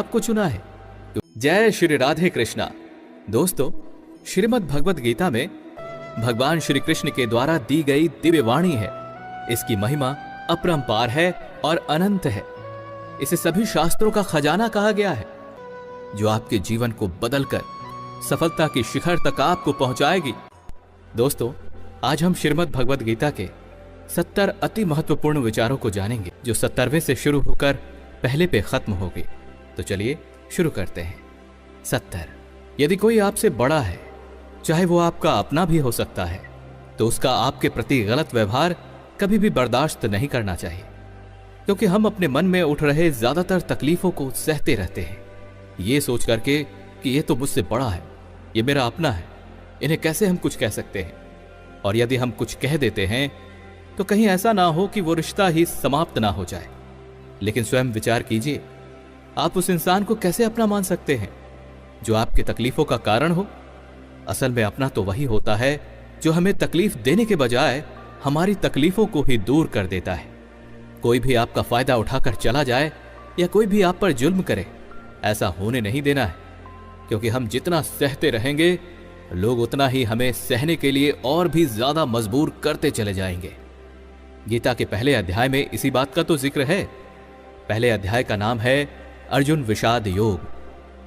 आपको चुना है। जय श्री राधे कृष्णा। दोस्तों, श्रीमद् भगवद गीता में भगवान श्री कृष्ण के द्वारा दी गई दिव्य वाणी है। इसकी महिमा अपरंपार है और अनंत है। इसे सभी शास्त्रों का खजाना कहा गया है, जो आपके जीवन को बदलकर सफलता की शिखर तक आपको पहुंचाएगी। दोस्तों, आज हम श्रीमद् भगवद गीता के 70 अति महत्वपूर्ण विचारों को जानेंगे, जो 70वें से शुरू होकर पहले पे खत्म होगी। तो चलिए शुरू करते हैं। 70। यदि कोई आपसे बड़ा है, चाहे वो आपका अपना भी हो सकता है, तो उसका आपके प्रति गलत व्यवहार कभी भी बर्दाश्त नहीं करना चाहिए, क्योंकि हम अपने मन में उठ रहे ज्यादातर तकलीफों को सहते रहते हैं, ये सोच करके कि ये तो मुझसे बड़ा है, ये मेरा अपना है, इन्हें कैसे हम कुछ कह सकते हैं। और यदि हम कुछ कह देते हैं तो कहीं ऐसा ना हो कि वो रिश्ता ही समाप्त ना हो जाए। लेकिन स्वयं विचार कीजिए, आप उस इंसान को कैसे अपना मान सकते हैं जो आपकी तकलीफों का कारण हो। असल में अपना तो वही होता है जो हमें तकलीफ देने के बजाय हमारी तकलीफों को ही दूर कर देता है। कोई भी आपका फायदा उठाकर चला जाए या कोई भी आप पर जुल्म करे, ऐसा होने नहीं देना है, क्योंकि हम जितना सहते रहेंगे, लोग उतना ही हमें सहने के लिए और भी ज्यादा मजबूर करते चले जाएंगे। गीता के पहले अध्याय में इसी बात का तो जिक्र है। पहले अध्याय का नाम है अर्जुन विषाद योग,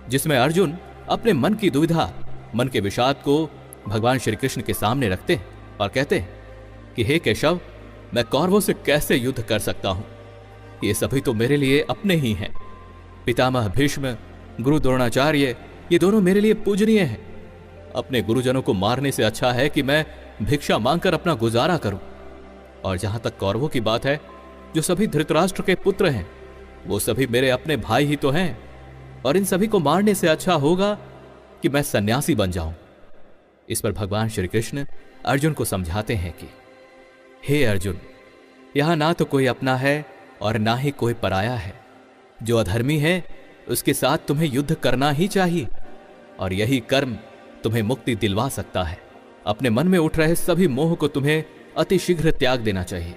जिसमें अर्जुन अपने मन की दुविधा, मन के विषाद को भगवान श्री कृष्ण के सामने रखते हैं और कहते हैं कि हे केशव, मैं कौरवों से कैसे युद्ध कर सकता हूं? ये सभी तो मेरे लिए अपने ही हैं। पितामह भीष्म, गुरु द्रोणाचार्य, ये दोनों मेरे लिए पूजनीय हैं। अपने गुरुजनों को मारने से अच्छा है कि मैं भिक्षा मांगकर अपना गुजारा करूं। और जहां तक कौरवों की बात है, जो सभी धृतराष्ट्र के पुत्र हैं, वो सभी मेरे अपने भाई ही तो हैं, और इन सभी को मारने से अच्छा होगा कि मैं सन्यासी बन जाऊं। इस पर भगवान श्री कृष्ण अर्जुन को समझाते हैं कि हे अर्जुन, यहां ना तो कोई अपना है और ना ही कोई पराया है। जो अधर्मी है उसके साथ तुम्हें युद्ध करना ही चाहिए, और यही कर्म तुम्हें मुक्ति दिलवा सकता है। अपने मन में उठ रहे सभी मोह को तुम्हें अतिशीघ्र त्याग देना चाहिए,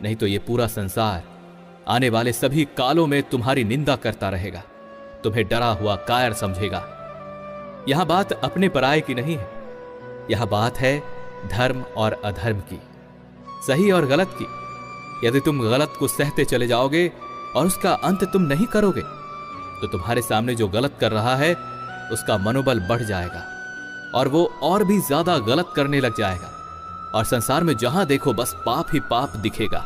नहीं तो ये पूरा संसार आने वाले सभी कालों में तुम्हारी निंदा करता रहेगा, तुम्हें डरा हुआ कायर समझेगा। यहां बात अपने पराये की नहीं है, यह बात है धर्म और अधर्म की, सही और गलत की। यदि तुम गलत को सहते चले जाओगे और उसका अंत तुम नहीं करोगे, तो तुम्हारे सामने जो गलत कर रहा है उसका मनोबल बढ़ जाएगा और वो और भी ज्यादा गलत करने लग जाएगा, और संसार में जहां देखो बस पाप ही पाप दिखेगा।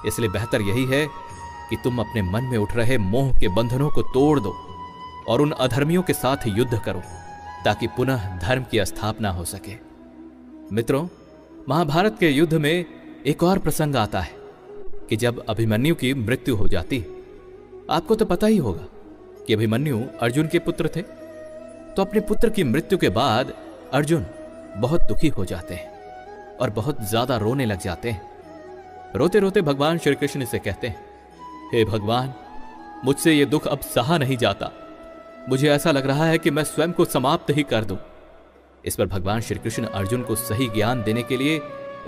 इसलिए बेहतर यही है कि तुम अपने मन में उठ रहे मोह के बंधनों को तोड़ दो और उन अधर्मियों के साथ युद्ध करो, ताकि पुनः धर्म की स्थापना हो सके। मित्रों, महाभारत के युद्ध में एक और प्रसंग आता है कि जब अभिमन्यु की मृत्यु हो जाती। आपको तो पता ही होगा कि अभिमन्यु अर्जुन के पुत्र थे। तो अपने पुत्र की मृत्यु के बाद अर्जुन बहुत दुखी हो जाते हैं और बहुत ज्यादा रोने लग जाते हैं। रोते रोते भगवान श्री कृष्ण से कहते हैं, हे भगवान, मुझसे ये दुख अब सहा नहीं जाता। मुझे ऐसा लग रहा है कि मैं स्वयं को समाप्त ही कर दूं। इस पर भगवान श्री कृष्ण अर्जुन को सही ज्ञान देने के लिए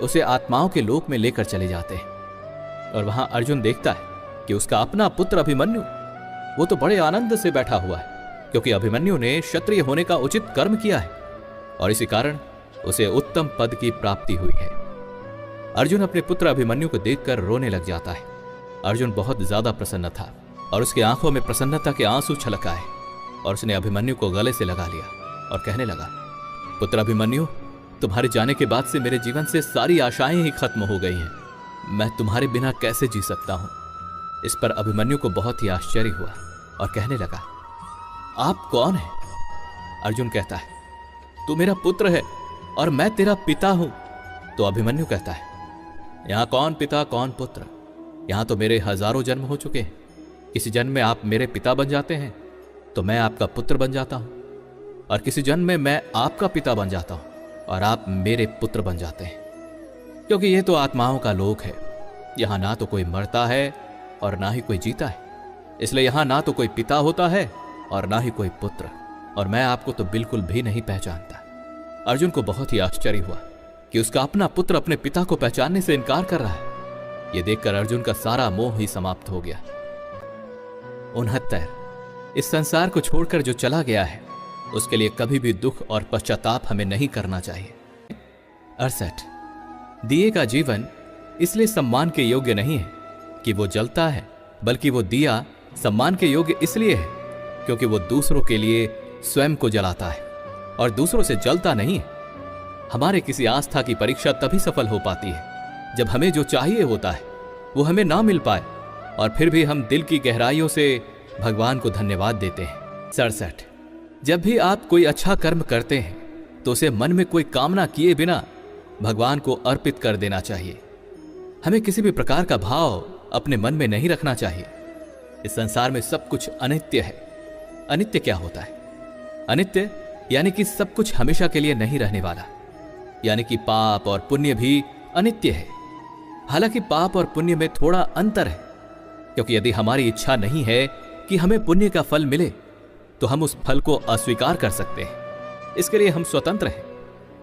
उसे आत्माओं के लोक में लेकर चले जाते हैं, और वहां अर्जुन देखता है कि उसका अपना पुत्र अभिमन्यु, वो तो बड़े आनंद से बैठा हुआ है, क्योंकि अभिमन्यु ने क्षत्रिय होने का उचित कर्म किया है और इसी कारण उसे उत्तम पद की प्राप्ति हुई है। अर्जुन अपने पुत्र अभिमन्यु को देखकर रोने लग जाता है। अर्जुन बहुत ज्यादा प्रसन्न था और उसकी आंखों में प्रसन्नता के आंसू छलक आए, और उसने अभिमन्यु को गले से लगा लिया और कहने लगा, पुत्र अभिमन्यु, तुम्हारे जाने के बाद से मेरे जीवन से सारी आशाएं ही खत्म हो गई हैं। मैं तुम्हारे बिना कैसे जी सकता हूं? इस पर अभिमन्यु को बहुत ही आश्चर्य हुआ और कहने लगा, आप कौन हैं? अर्जुन कहता है, तू मेरा पुत्र है और मैं तेरा पिता हूं। तो अभिमन्यु कहता है, यहां कौन पिता कौन पुत्र? यहां तो मेरे हजारों जन्म हो चुके हैं। किसी जन्म में आप मेरे पिता बन जाते हैं तो मैं आपका पुत्र बन जाता हूं, और किसी जन्म में मैं आपका पिता बन जाता हूं और आप मेरे पुत्र बन जाते हैं। क्योंकि यह तो आत्माओं का लोक है, यहां ना तो कोई मरता है और ना ही कोई जीता है। इसलिए यहां ना तो कोई पिता होता है और ना ही कोई पुत्र, और मैं आपको तो बिल्कुल भी नहीं पहचानता। अर्जुन को बहुत ही आश्चर्य हुआ कि उसका अपना पुत्र अपने पिता को पहचानने से इनकार कर रहा है। यह देखकर अर्जुन का सारा मोह ही समाप्त हो गया। 69। इस संसार को छोड़कर जो चला गया है उसके लिए कभी भी दुख और पश्चाताप हमें नहीं करना चाहिए। 68 दिए का जीवन इसलिए सम्मान के योग्य नहीं है कि वो जलता है, बल्कि वो दिया सम्मान के योग्य इसलिए है क्योंकि वो दूसरों के लिए स्वयं को जलाता है और दूसरों से जलता नहीं है। हमारे किसी आस्था की परीक्षा तभी सफल हो पाती है जब हमें जो चाहिए होता है वो हमें ना मिल पाए और फिर भी हम दिल की गहराइयों से भगवान को धन्यवाद देते हैं। 67 जब भी आप कोई अच्छा कर्म करते हैं तो उसे मन में कोई कामना किए बिना भगवान को अर्पित कर देना चाहिए। हमें किसी भी प्रकार का भाव अपने मन में नहीं रखना चाहिए। इस संसार में सब कुछ अनित्य है। अनित्य क्या होता है? अनित्य यानी कि सब कुछ हमेशा के लिए नहीं रहने वाला, यानी कि पाप और पुण्य भी अनित्य है। हालांकि पाप और पुण्य में थोड़ा अंतर है, क्योंकि यदि हमारी इच्छा नहीं है कि हमें पुण्य का फल मिले तो हम उस फल को अस्वीकार कर सकते हैं। इसके लिए हम स्वतंत्र हैं।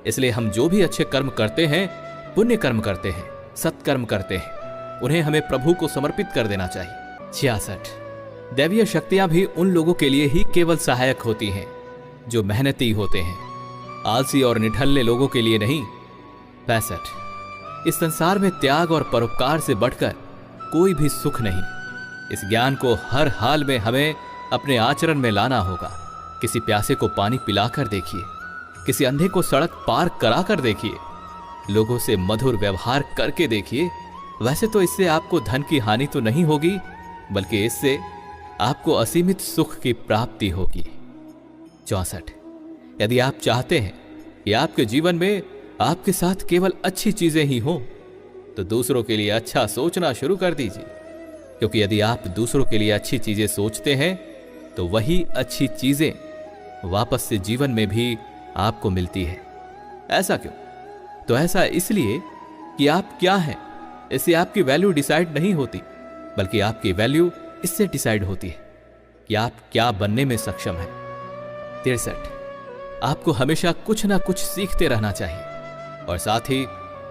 इसलिए हम जो भी अच्छे कर्म करते हैं, पुण्य कर्म करते हैं, सत्कर्म करते हैं, उन्हें हमें प्रभु को समर्पित कर देना चाहिए। 66 दैवीय शक्तियां भी उन लोगों के लिए ही केवल सहायक होती हैं जो मेहनती होते हैं, आलसी और निठल्ले लोगों के लिए नहीं। 65 इस संसार में त्याग और परोपकार से बढ़कर कोई भी सुख नहीं। इस ज्ञान को हर हाल में हमें अपने आचरण में लाना होगा। किसी प्यासे को पानी पिलाकर देखिए, किसी अंधे को सड़क पार कराकर देखिए, लोगों से मधुर व्यवहार करके देखिए। वैसे तो इससे आपको धन की हानि तो नहीं होगी, बल्कि इससे आपको असीमित सुख की प्राप्ति होगी। 64 यदि आप चाहते हैं कि आपके जीवन में आपके साथ केवल अच्छी चीजें ही हों, तो दूसरों के लिए अच्छा सोचना शुरू कर दीजिए, क्योंकि यदि आप दूसरों के लिए अच्छी चीजें सोचते हैं तो वही अच्छी चीजें वापस से जीवन में भी आपको मिलती है। ऐसा क्यों? तो ऐसा इसलिए कि आप क्या हैं, इससे आपकी वैल्यू डिसाइड नहीं होती, बल्कि आपकी वैल्यू इससे डिसाइड होती है कि आप क्या बनने में सक्षम हैं। 63 आपको हमेशा कुछ ना कुछ सीखते रहना चाहिए और साथ ही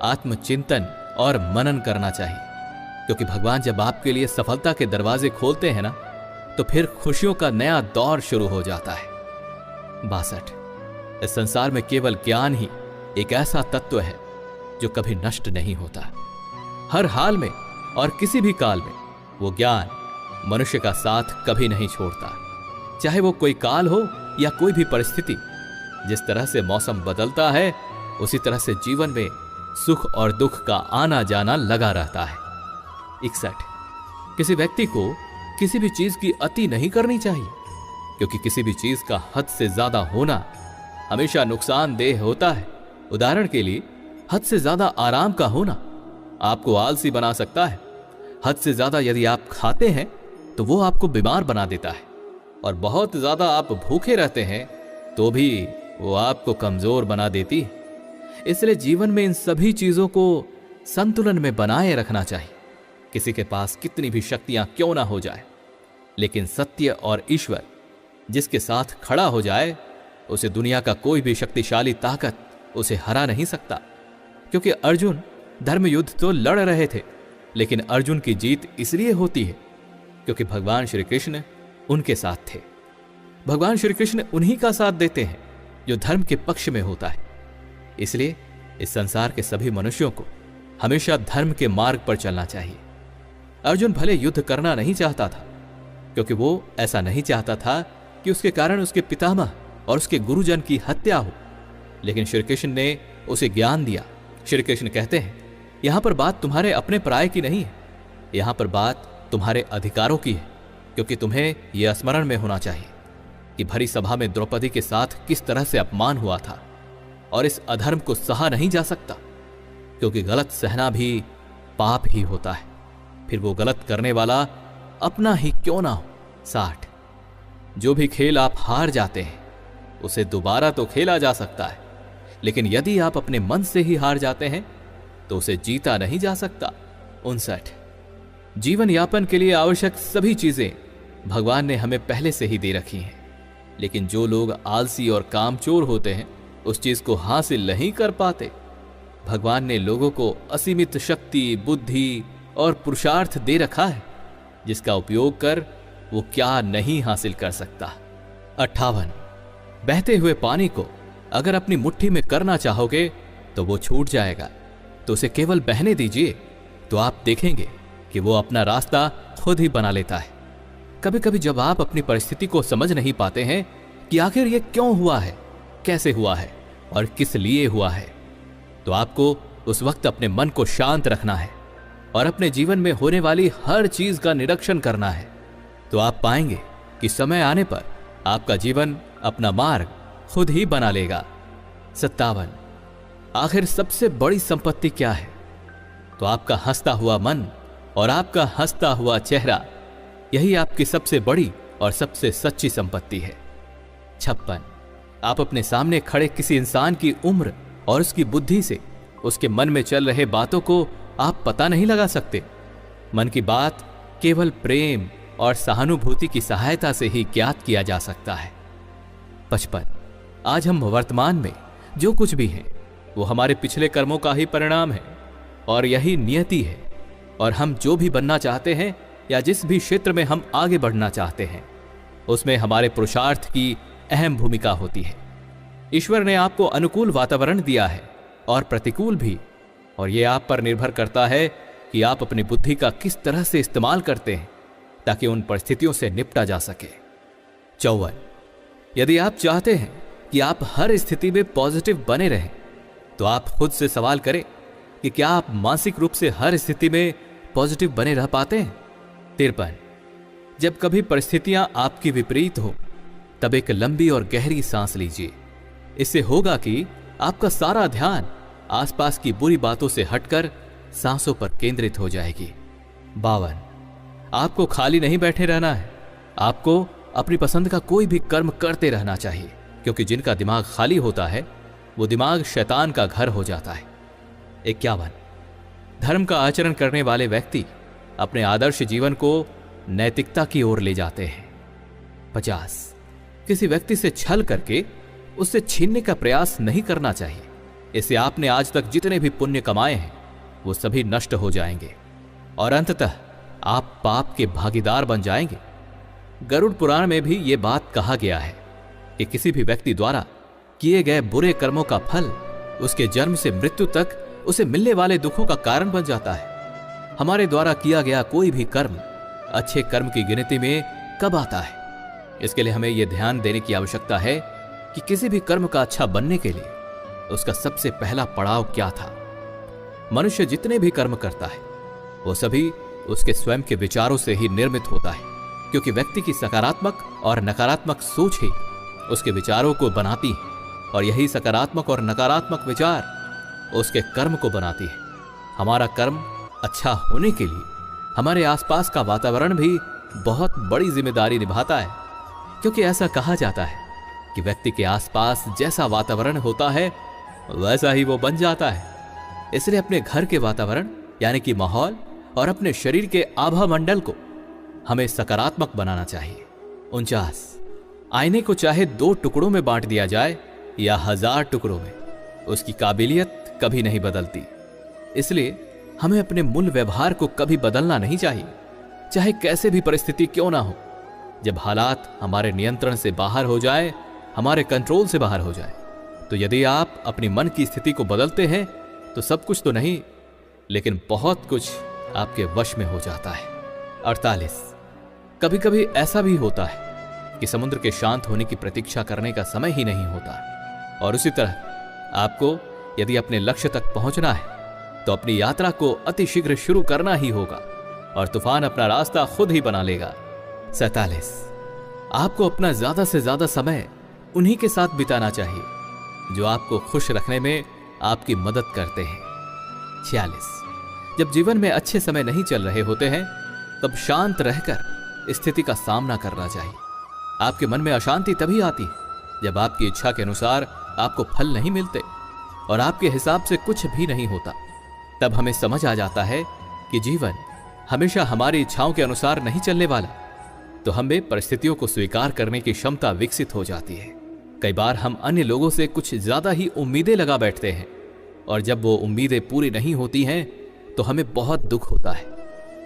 आत्मचिंतन और मनन करना चाहिए, क्योंकि भगवान जब आपके लिए सफलता के दरवाजे खोलते हैं ना, तो फिर खुशियों का नया दौर शुरू हो जाता है। 62 इस संसार में केवल ज्ञान ही एक ऐसा तत्व है जो कभी नष्ट नहीं होता। हर हाल में और किसी भी काल में वो ज्ञान मनुष्य का साथ कभी नहीं छोड़ता। चाहे वो कोई काल हो या कोई भी परिस्थिति, जिस तरह से मौसम बदलता है उसी तरह से जीवन में सुख और दुख का आना जाना लगा रहता है। 61 किसी व्यक्ति को किसी भी चीज की अति नहीं करनी चाहिए, क्योंकि किसी भी चीज का हद से ज्यादा होना हमेशा नुकसानदेह होता है। उदाहरण के लिए, हद से ज्यादा आराम का होना आपको आलसी बना सकता है। हद से ज्यादा यदि आप खाते हैं तो वो आपको बीमार बना देता है, और बहुत ज्यादा आप भूखे रहते हैं तो भी वो आपको कमजोर बना देती है। इसलिए जीवन में इन सभी चीजों को संतुलन में बनाए रखना चाहिए। किसी के पास कितनी भी शक्तियां क्यों ना हो जाए, लेकिन सत्य और ईश्वर जिसके साथ खड़ा हो जाए, उसे दुनिया का कोई भी शक्तिशाली ताकत उसे हरा नहीं सकता। क्योंकि अर्जुन धर्म युद्ध तो लड़ रहे थे, लेकिन अर्जुन की जीत इसलिए होती है क्योंकि भगवान श्री कृष्ण उनके साथ थे। भगवान श्री कृष्ण उन्हीं का साथ देते हैं जो धर्म के पक्ष में होता है। इसलिए इस संसार के सभी मनुष्यों को हमेशा धर्म के मार्ग पर चलना चाहिए। अर्जुन भले युद्ध करना नहीं चाहता था, क्योंकि वो ऐसा नहीं चाहता था कि उसके कारण उसके पितामह और उसके गुरुजन की हत्या हो, लेकिन श्री कृष्ण ने उसे ज्ञान दिया। श्री कृष्ण कहते हैं, यहां पर बात तुम्हारे अपने पराये की नहीं है, यहां पर बात तुम्हारे अधिकारों की है, क्योंकि तुम्हें यह स्मरण में होना चाहिए कि भरी सभा में द्रौपदी के साथ किस तरह से अपमान हुआ था, और इस अधर्म को सहा नहीं जा सकता, क्योंकि गलत सहना भी पाप ही होता है, फिर वो गलत करने वाला अपना ही क्यों ना हो। 60 जो भी खेल आप हार जाते हैं उसे दोबारा तो खेला जा सकता है, लेकिन यदि आप अपने मन से ही हार जाते हैं तो उसे जीता नहीं जा सकता। 59 जीवन यापन के लिए आवश्यक सभी चीजें भगवान ने हमें पहले से ही दे रखी हैं, लेकिन जो लोग आलसी और कामचोर होते हैं उस चीज को हासिल नहीं कर पाते। भगवान ने लोगों को असीमित शक्ति, बुद्धि और पुरुषार्थ दे रखा है, जिसका उपयोग कर वो क्या नहीं हासिल कर सकता। 58 बहते हुए पानी को अगर अपनी मुट्ठी में करना चाहोगे तो वो छूट जाएगा, तो उसे केवल बहने दीजिए, तो आप देखेंगे कि वो अपना रास्ता खुद ही बना लेता है। कभी कभी जब आप अपनी परिस्थिति को समझ नहीं पाते हैं कि आखिर ये क्यों हुआ है, कैसे हुआ है और किस लिए हुआ है, तो आपको उस वक्त अपने मन को शांत रखना है और अपने जीवन में होने वाली हर चीज का निरीक्षण करना है। तो आप पाएंगे कि समय आने पर आपका जीवन अपना मार्ग खुद ही बना लेगा। 57 आखिर सबसे बड़ी संपत्ति क्या है? तो आपका हंसता हुआ मन और आपका हंसता हुआ चेहरा, यही आपकी सबसे बड़ी और सबसे सच्ची संपत्ति है। 56 आप अपने सामने खड़े किसी इंसान की उम्र और उसकी बुद्धि से उसके मन में चल रहे बातों को आप पता नहीं लगा सकते। मन की बात केवल प्रेम और सहानुभूति की सहायता से ही ज्ञात किया जा सकता है। 55 आज हम वर्तमान में जो कुछ भी हैं वो हमारे पिछले कर्मों का ही परिणाम है और यही नियति है, और हम जो भी बनना चाहते हैं या जिस भी क्षेत्र में हम आगे बढ़ना चाहते हैं उसमें हमारे पुरुषार्थ की अहम भूमिका होती है। ईश्वर ने आपको अनुकूल वातावरण दिया है और प्रतिकूल भी, और यह आप पर निर्भर करता है कि आप अपनी बुद्धि का किस तरह से इस्तेमाल करते हैं ताकि उन परिस्थितियों से निपटा जा सके। 54 यदि आप चाहते हैं कि आप हर स्थिति में पॉजिटिव बने रहें तो आप खुद से सवाल करें कि क्या आप मानसिक रूप से हर स्थिति में पॉजिटिव बने रह पाते हैं। 53 जब कभी परिस्थितियां आपकी विपरीत हो तब एक लंबी और गहरी सांस लीजिए। इससे होगा कि आपका सारा ध्यान आसपास की बुरी बातों से हटकर सांसों पर केंद्रित हो जाएगी। 52 आपको खाली नहीं बैठे रहना है, आपको अपनी पसंद का कोई भी कर्म करते रहना चाहिए, क्योंकि जिनका दिमाग खाली होता है वो दिमाग शैतान का घर हो जाता है। 51 धर्म का आचरण करने वाले व्यक्ति अपने आदर्श जीवन को नैतिकता की ओर ले जाते हैं। 50 किसी व्यक्ति से छल करके उससे छीनने का प्रयास नहीं करना चाहिए, इससे आपने आज तक जितने भी पुण्य कमाए हैं वो सभी नष्ट हो जाएंगे और अंततः आप पाप के भागीदार बन जाएंगे। गरुड़ पुराण में भी ये बात कहा गया है कि किसी भी व्यक्ति द्वारा किए गए बुरे कर्मों का फल उसके जन्म से मृत्यु तक उसे मिलने वाले दुखों का कारण बन जाता है। हमारे द्वारा किया गया कोई भी कर्म अच्छे कर्म की गिनती में कब आता है? इसके लिए हमें यह ध्यान देने की आवश्यकता है कि किसी भी कर्म का अच्छा बनने के लिए उसका सबसे पहला पड़ाव क्या था। मनुष्य जितने भी कर्म करता है वो सभी उसके स्वयं के विचारों से ही निर्मित होता है, क्योंकि व्यक्ति की सकारात्मक और नकारात्मक सोच ही उसके विचारों को बनाती है और यही सकारात्मक और नकारात्मक विचार उसके कर्म को बनाती है। हमारा कर्म अच्छा होने के लिए हमारे आसपास का वातावरण भी बहुत बड़ी जिम्मेदारी निभाता है, क्योंकि ऐसा कहा जाता है कि व्यक्ति के आसपास जैसा वातावरण होता है वैसा ही वो बन जाता है। इसलिए अपने घर के वातावरण यानी कि माहौल और अपने शरीर के आभा मंडल को हमें सकारात्मक बनाना चाहिए। 49 आईने को चाहे 2 टुकड़ों में बांट दिया जाए या 1000 टुकड़ों में, उसकी काबिलियत कभी नहीं बदलती। इसलिए हमें अपने मूल व्यवहार को कभी बदलना नहीं चाहिए, चाहे कैसे भी परिस्थिति क्यों ना हो। जब हालात हमारे नियंत्रण से बाहर हो जाए, हमारे कंट्रोल से बाहर हो जाए, तो यदि आप अपनी मन की स्थिति को बदलते हैं तो सब कुछ तो नहीं, लेकिन बहुत कुछ आपके वश में हो जाता है। 48 कभी कभी ऐसा भी होता है कि समुद्र के शांत होने की प्रतीक्षा करने का समय ही नहीं होता, और उसी तरह आपको यदि अपने लक्ष्य तक पहुंचना है तो अपनी यात्रा को अतिशीघ्र शुरू करना ही होगा और तूफान अपना रास्ता खुद ही बना लेगा। 47 आपको अपना ज्यादा से ज्यादा समय उन्हीं के साथ बिताना चाहिए जो आपको खुश रखने में आपकी मदद करते हैं। 46 जब जीवन में अच्छे समय नहीं चल रहे होते हैं तब शांत रहकर स्थिति का सामना करना चाहिए। आपके मन में अशांति तभी आती है जब आपकी इच्छा के अनुसार आपको फल नहीं मिलते और आपके हिसाब से कुछ भी नहीं होता। तब हमें समझ आ जाता है कि जीवन हमेशा हमारी इच्छाओं के अनुसार नहीं चलने वाला, तो हमें परिस्थितियों को स्वीकार करने की क्षमता विकसित हो जाती है। कई बार हम अन्य लोगों से कुछ ज्यादा ही उम्मीदें लगा बैठते हैं और जब वो उम्मीदें पूरी नहीं होती हैं तो हमें बहुत दुख होता है,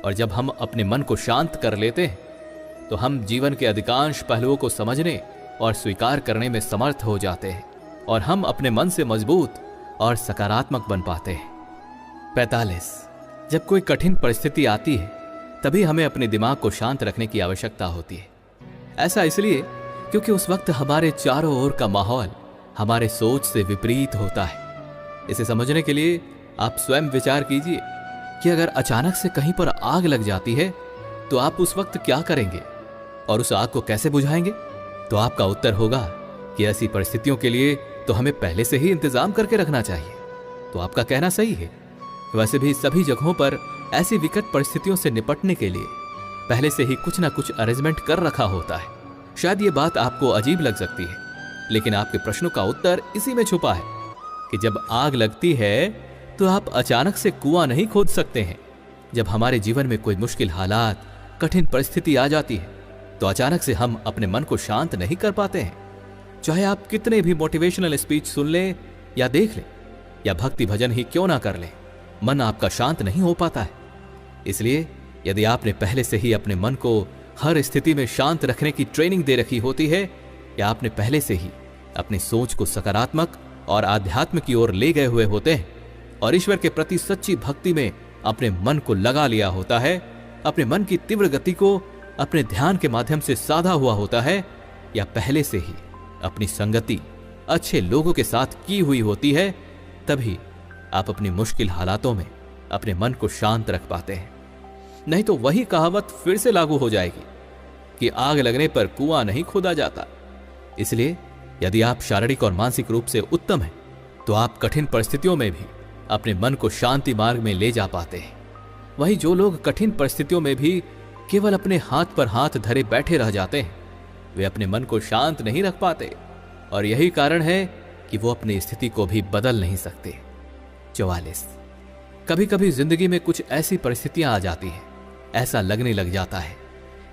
और जब हम अपने मन को शांत कर लेते हैं तो हम जीवन के अधिकांश पहलुओं को समझने और स्वीकार करने में समर्थ हो जाते हैं और हम अपने मन से मजबूत और सकारात्मक बन पाते हैं। 45, जब कोई कठिन परिस्थिति आती है तभी हमें अपने दिमाग को शांत रखने की आवश्यकता होती है। ऐसा इसलिए क्योंकि उस वक्त हमारे चारों ओर का माहौल हमारे सोच से विपरीत होता है। इसे समझने के लिए आप स्वयं विचार कीजिए कि अगर अचानक से कहीं पर आग लग जाती है तो आप उस वक्त क्या करेंगे और उस आग को कैसे बुझाएंगे? तो आपका उत्तर होगा कि ऐसी परिस्थितियों के लिए तो हमें पहले से ही इंतजाम करके रखना चाहिए। तो आपका कहना सही है। वैसे भी सभी जगहों पर ऐसी विकट परिस्थितियों से निपटने के लिए पहले से ही कुछ ना कुछ अरेंजमेंट कर रखा होता है। शायद ये बात आपको अजीब लग सकती है, लेकिन आपके प्रश्नों का उत्तर इसी में छुपा है कि जब आग लगती है तो आप अचानक से कुआं नहीं खोद सकते हैं। जब हमारे जीवन में कोई मुश्किल हालात, कठिन परिस्थिति आ जाती है तो अचानक से हम अपने मन को शांत नहीं कर पाते हैं। चाहे आप कितने भी मोटिवेशनल स्पीच सुन लें या देख लें या भक्ति भजन ही क्यों ना कर लें, मन आपका शांत नहीं हो पाता है। इसलिए यदि आपने पहले से ही अपने मन को हर स्थिति में शांत रखने की ट्रेनिंग दे रखी होती है या आपने पहले से ही अपनी सोच को सकारात्मक और आध्यात्म की ओर ले गए हुए होते हैं और ईश्वर के प्रति सच्ची भक्ति में अपने मन को लगा लिया होता है, अपने मन की तीव्र गति को अपने ध्यान के माध्यम से साधा हुआ होता है, या पहले से ही अपनी संगति अच्छे लोगों के साथ की हुई होती है, तभी आप अपनी मुश्किल हालातों में अपने मन को शांत रख पाते हैं। नहीं तो वही कहावत फिर से लागू हो जाएगी कि आग लगने पर कुआं नहीं खोदा जाता। इसलिए यदि आप शारीरिक और मानसिक रूप से उत्तम हैं तो आप कठिन परिस्थितियों में भी अपने मन को शांति मार्ग में ले जा पाते हैं। वहीं जो लोग कठिन परिस्थितियों में भी केवल अपने हाथ पर हाथ धरे बैठे रह जाते हैं, वे अपने मन को शांत नहीं रख पाते और यही कारण है कि वो अपनी स्थिति को भी बदल नहीं सकते। 44, कभी कभी जिंदगी में कुछ ऐसी परिस्थितियां आ जाती हैं, ऐसा लगने लग जाता है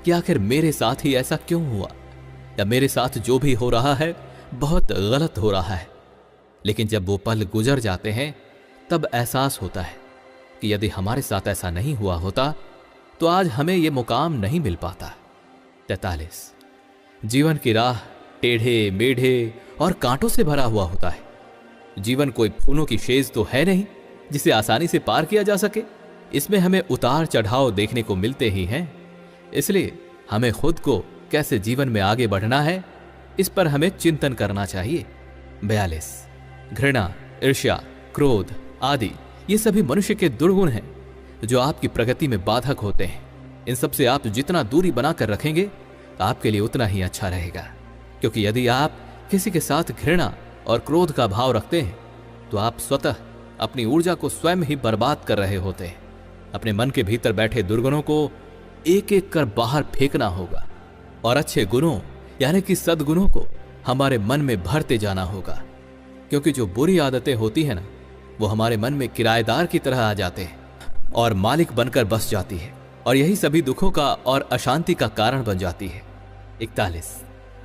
कि आखिर मेरे साथ ही ऐसा क्यों हुआ, या मेरे साथ जो भी हो रहा है बहुत गलत हो रहा है। लेकिन जब वो पल गुजर जाते हैं तब एहसास होता है कि यदि हमारे साथ ऐसा नहीं हुआ होता तो आज हमें यह मुकाम नहीं मिल पाता। 43, जीवन की राह टेढ़े मेढ़े और कांटों से भरा हुआ होता है। जीवन कोई फूलों की शेज तो है नहीं जिसे आसानी से पार किया जा सके। इसमें हमें उतार चढ़ाव देखने को मिलते ही हैं। इसलिए हमें खुद को कैसे जीवन में आगे बढ़ना है, इस पर हमें चिंतन करना चाहिए। 42, घृणा, ईर्ष्या, क्रोध आदि ये सभी मनुष्य के दुर्गुण हैं जो आपकी प्रगति में बाधक होते हैं। इन सब से आप जितना दूरी बनाकर रखेंगे तो आपके लिए उतना ही अच्छा रहेगा, क्योंकि यदि आप किसी के साथ घृणा और क्रोध का भाव रखते हैं तो आप स्वतः अपनी ऊर्जा को स्वयं ही बर्बाद कर रहे होते हैं। अपने मन के भीतर बैठे दुर्गुणों को एक एक कर बाहर फेंकना होगा और अच्छे गुणों यानी कि सद्गुणों को हमारे मन में भरते जाना होगा, क्योंकि जो बुरी आदतें होती है ना, वो हमारे मन में किराएदार की तरह आ जाते हैं और मालिक बनकर बस जाती है और यही सभी दुखों का और अशांति का कारण बन जाती है। 41,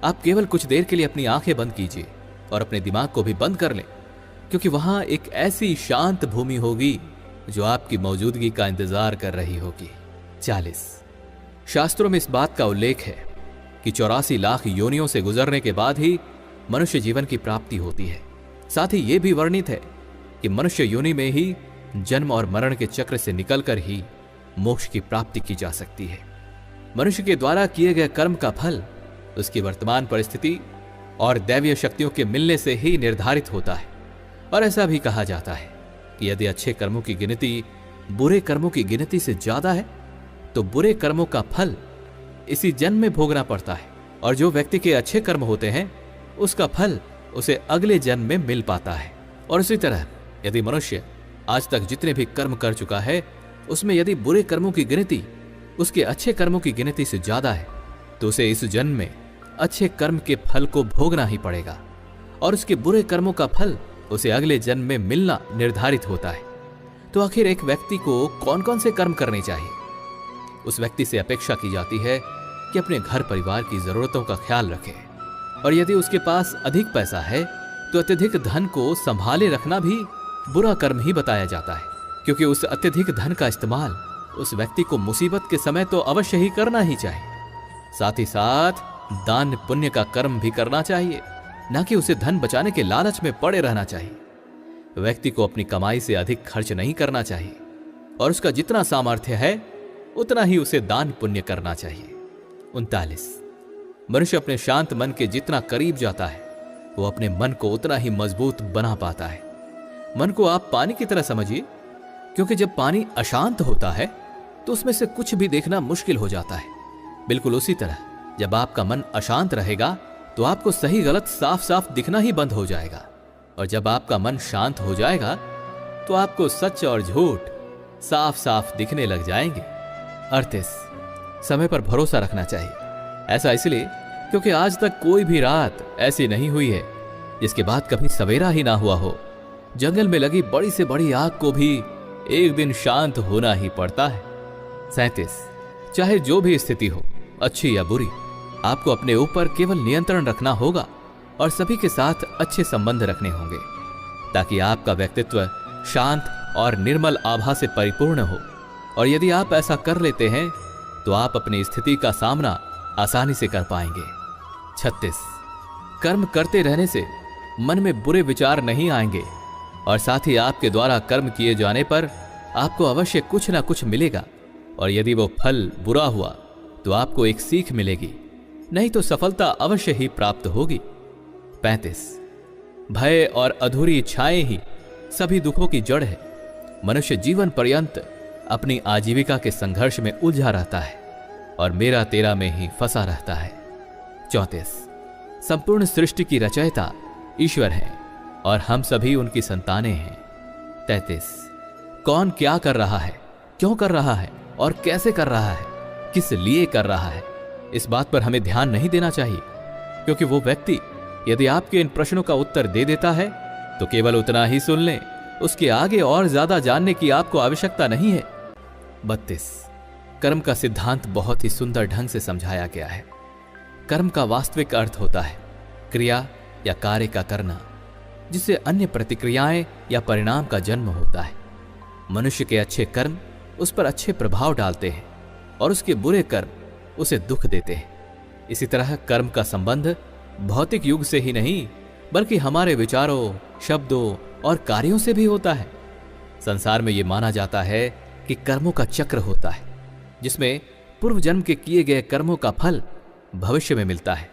आप केवल कुछ देर के लिए अपनी आंखें बंद कीजिए और अपने दिमाग को भी बंद कर लें, क्योंकि वहां एक ऐसी शांत भूमि होगी जो आपकी मौजूदगी का इंतजार कर रही होगी। 40, शास्त्रों में इस बात का उल्लेख है कि 84 लाख योनियों से गुजरने के बाद ही मनुष्य जीवन की प्राप्ति होती है। साथ ही यह भी वर्णित है कि मनुष्य योनि में ही जन्म और मरण के चक्र से निकलकर ही मोक्ष की प्राप्ति की जा सकती है। मनुष्य के द्वारा किए गए कर्म का फल उसकी वर्तमान परिस्थिति और दैवीय शक्तियों के मिलने से ही निर्धारित होता है। और ऐसा भी कहा जाता है कि यदि अच्छे कर्मों की गिनती बुरे कर्मों की गिनती से ज्यादा है तो बुरे कर्मों का फल इसी जन्म में भोगना पड़ता है, और जो व्यक्ति के अच्छे कर्म होते हैं उसका फल उसे अगले जन्म में मिल पाता है। और इसी तरह यदि मनुष्य आज तक जितने भी कर्म कर चुका है उसमें यदि बुरे कर्मों की गिनती उसके अच्छे कर्मों की गिनती से ज्यादा है तो उसे इस जन्म में अच्छे कर्म के फल को भोगना ही पड़ेगा, और उसके बुरे कर्मों का फल उसे अगले जन्म में मिलना निर्धारित होता है। तो आखिर एक व्यक्ति को कौन कौन से कर्म करने चाहिए? उस व्यक्ति से अपेक्षा की जाती है कि अपने घर परिवार की जरूरतों का ख्याल रखे, और यदि उसके पास अधिक पैसा है तो अत्यधिक धन को संभाले रखना भी बुरा कर्म ही बताया जाता है, क्योंकि उस अत्यधिक धन का इस्तेमाल उस व्यक्ति को मुसीबत के समय तो अवश्य ही करना ही चाहिए। साथ ही साथ दान पुण्य का कर्म भी करना चाहिए, न कि उसे धन बचाने के लालच में पड़े रहना चाहिए। व्यक्ति को अपनी कमाई से अधिक खर्च नहीं करना चाहिए और उसका जितना सामर्थ्य है उतना ही उसे दान पुण्य करना चाहिए। 39, मनुष्य अपने शांत मन के जितना करीब जाता है वो अपने मन को उतना ही मजबूत बना पाता है। मन को आप पानी की तरह समझिए, क्योंकि जब पानी अशांत होता है तो उसमें से कुछ भी देखना मुश्किल हो जाता है। बिल्कुल उसी तरह जब आपका मन अशांत रहेगा तो आपको सही गलत साफ साफ दिखना ही बंद हो जाएगा, और जब आपका मन शांत हो जाएगा तो आपको सच और झूठ साफ साफ दिखने लग जाएंगे। 38, समय पर भरोसा रखना चाहिए। ऐसा इसलिए क्योंकि आज तक कोई भी रात ऐसी नहीं हुई है जिसके बाद कभी सवेरा ही ना हुआ हो। जंगल में लगी बड़ी से बड़ी आग को भी एक दिन शांत होना ही पड़ता है। 37, चाहे जो भी स्थिति हो, अच्छी या बुरी, आपको अपने ऊपर केवल नियंत्रण रखना होगा और सभी के साथ अच्छे संबंध रखने होंगे, ताकि आपका व्यक्तित्व शांत और निर्मल आभा से परिपूर्ण हो। और यदि आप ऐसा कर लेते हैं तो आप अपनी स्थिति का सामना आसानी से कर पाएंगे। 36, कर्म करते रहने से मन में बुरे विचार नहीं आएंगे, और साथ ही आपके द्वारा कर्म किए जाने पर आपको अवश्य कुछ ना कुछ मिलेगा, और यदि वो फल बुरा हुआ तो आपको एक सीख मिलेगी, नहीं तो सफलता अवश्य ही प्राप्त होगी। 35, भय और अधूरी इच्छाएं ही सभी दुखों की जड़ है। मनुष्य जीवन पर्यंत अपनी आजीविका के संघर्ष में उलझा रहता है और मेरा तेरा में ही फंसा रहता है। 34, संपूर्ण सृष्टि की रचयिता ईश्वर है और हम सभी उनकी संतानें हैं। 33, कौन क्या कर रहा है, क्यों कर रहा है और कैसे कर रहा है, किस लिए कर रहा है, इस बात पर हमें ध्यान नहीं देना चाहिए, क्योंकि वो व्यक्ति यदि आपके इन प्रश्नों का उत्तर दे देता है तो केवल उतना ही सुन लें, उसके आगे और ज्यादा जानने की आपको आवश्यकता नहीं है। 32, कर्म का सिद्धांत बहुत ही सुंदर ढंग से समझाया गया है। कर्म का वास्तविक अर्थ होता है क्रिया या कार्य का करना, जिससे अन्य प्रतिक्रियाएं या परिणाम का जन्म होता है। मनुष्य के अच्छे कर्म उस पर अच्छे प्रभाव डालते हैं और उसके बुरे कर्म उसे दुख देते हैं। इसी तरह कर्म का संबंध भौतिक युग से ही नहीं बल्कि हमारे विचारों, शब्दों और कार्यों से भी होता है। संसार में यह माना जाता है कि कर्मों का चक्र होता है, जिसमें पूर्व जन्म के किए गए कर्मों का फल भविष्य में मिलता है।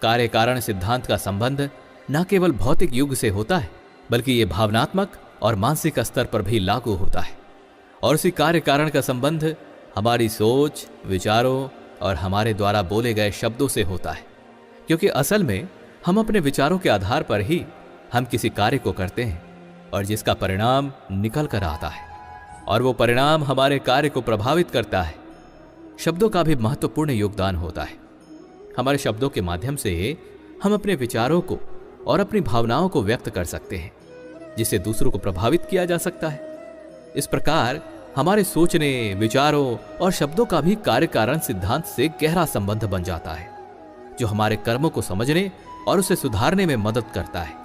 कार्य कारण सिद्धांत का संबंध न केवल भौतिक युग से होता है बल्कि यह भावनात्मक और मानसिक स्तर पर भी लागू होता है। और उसी कार्य कारण का संबंध हमारी सोच, विचारों और हमारे द्वारा बोले गए शब्दों से होता है, क्योंकि असल में हम अपने विचारों के आधार पर ही हम किसी कार्य को करते हैं और जिसका परिणाम निकल कर आता है, और वो परिणाम हमारे कार्य को प्रभावित करता है। शब्दों का भी महत्वपूर्ण योगदान होता है। हमारे शब्दों के माध्यम से हम अपने विचारों को और अपनी भावनाओं को व्यक्त कर सकते हैं, जिससे दूसरों को प्रभावित किया जा सकता है। इस प्रकार हमारे सोचने, विचारों और शब्दों का भी कार्य कारण सिद्धांत से गहरा संबंध बन जाता है, जो हमारे कर्मों को समझने और उसे सुधारने में मदद करता है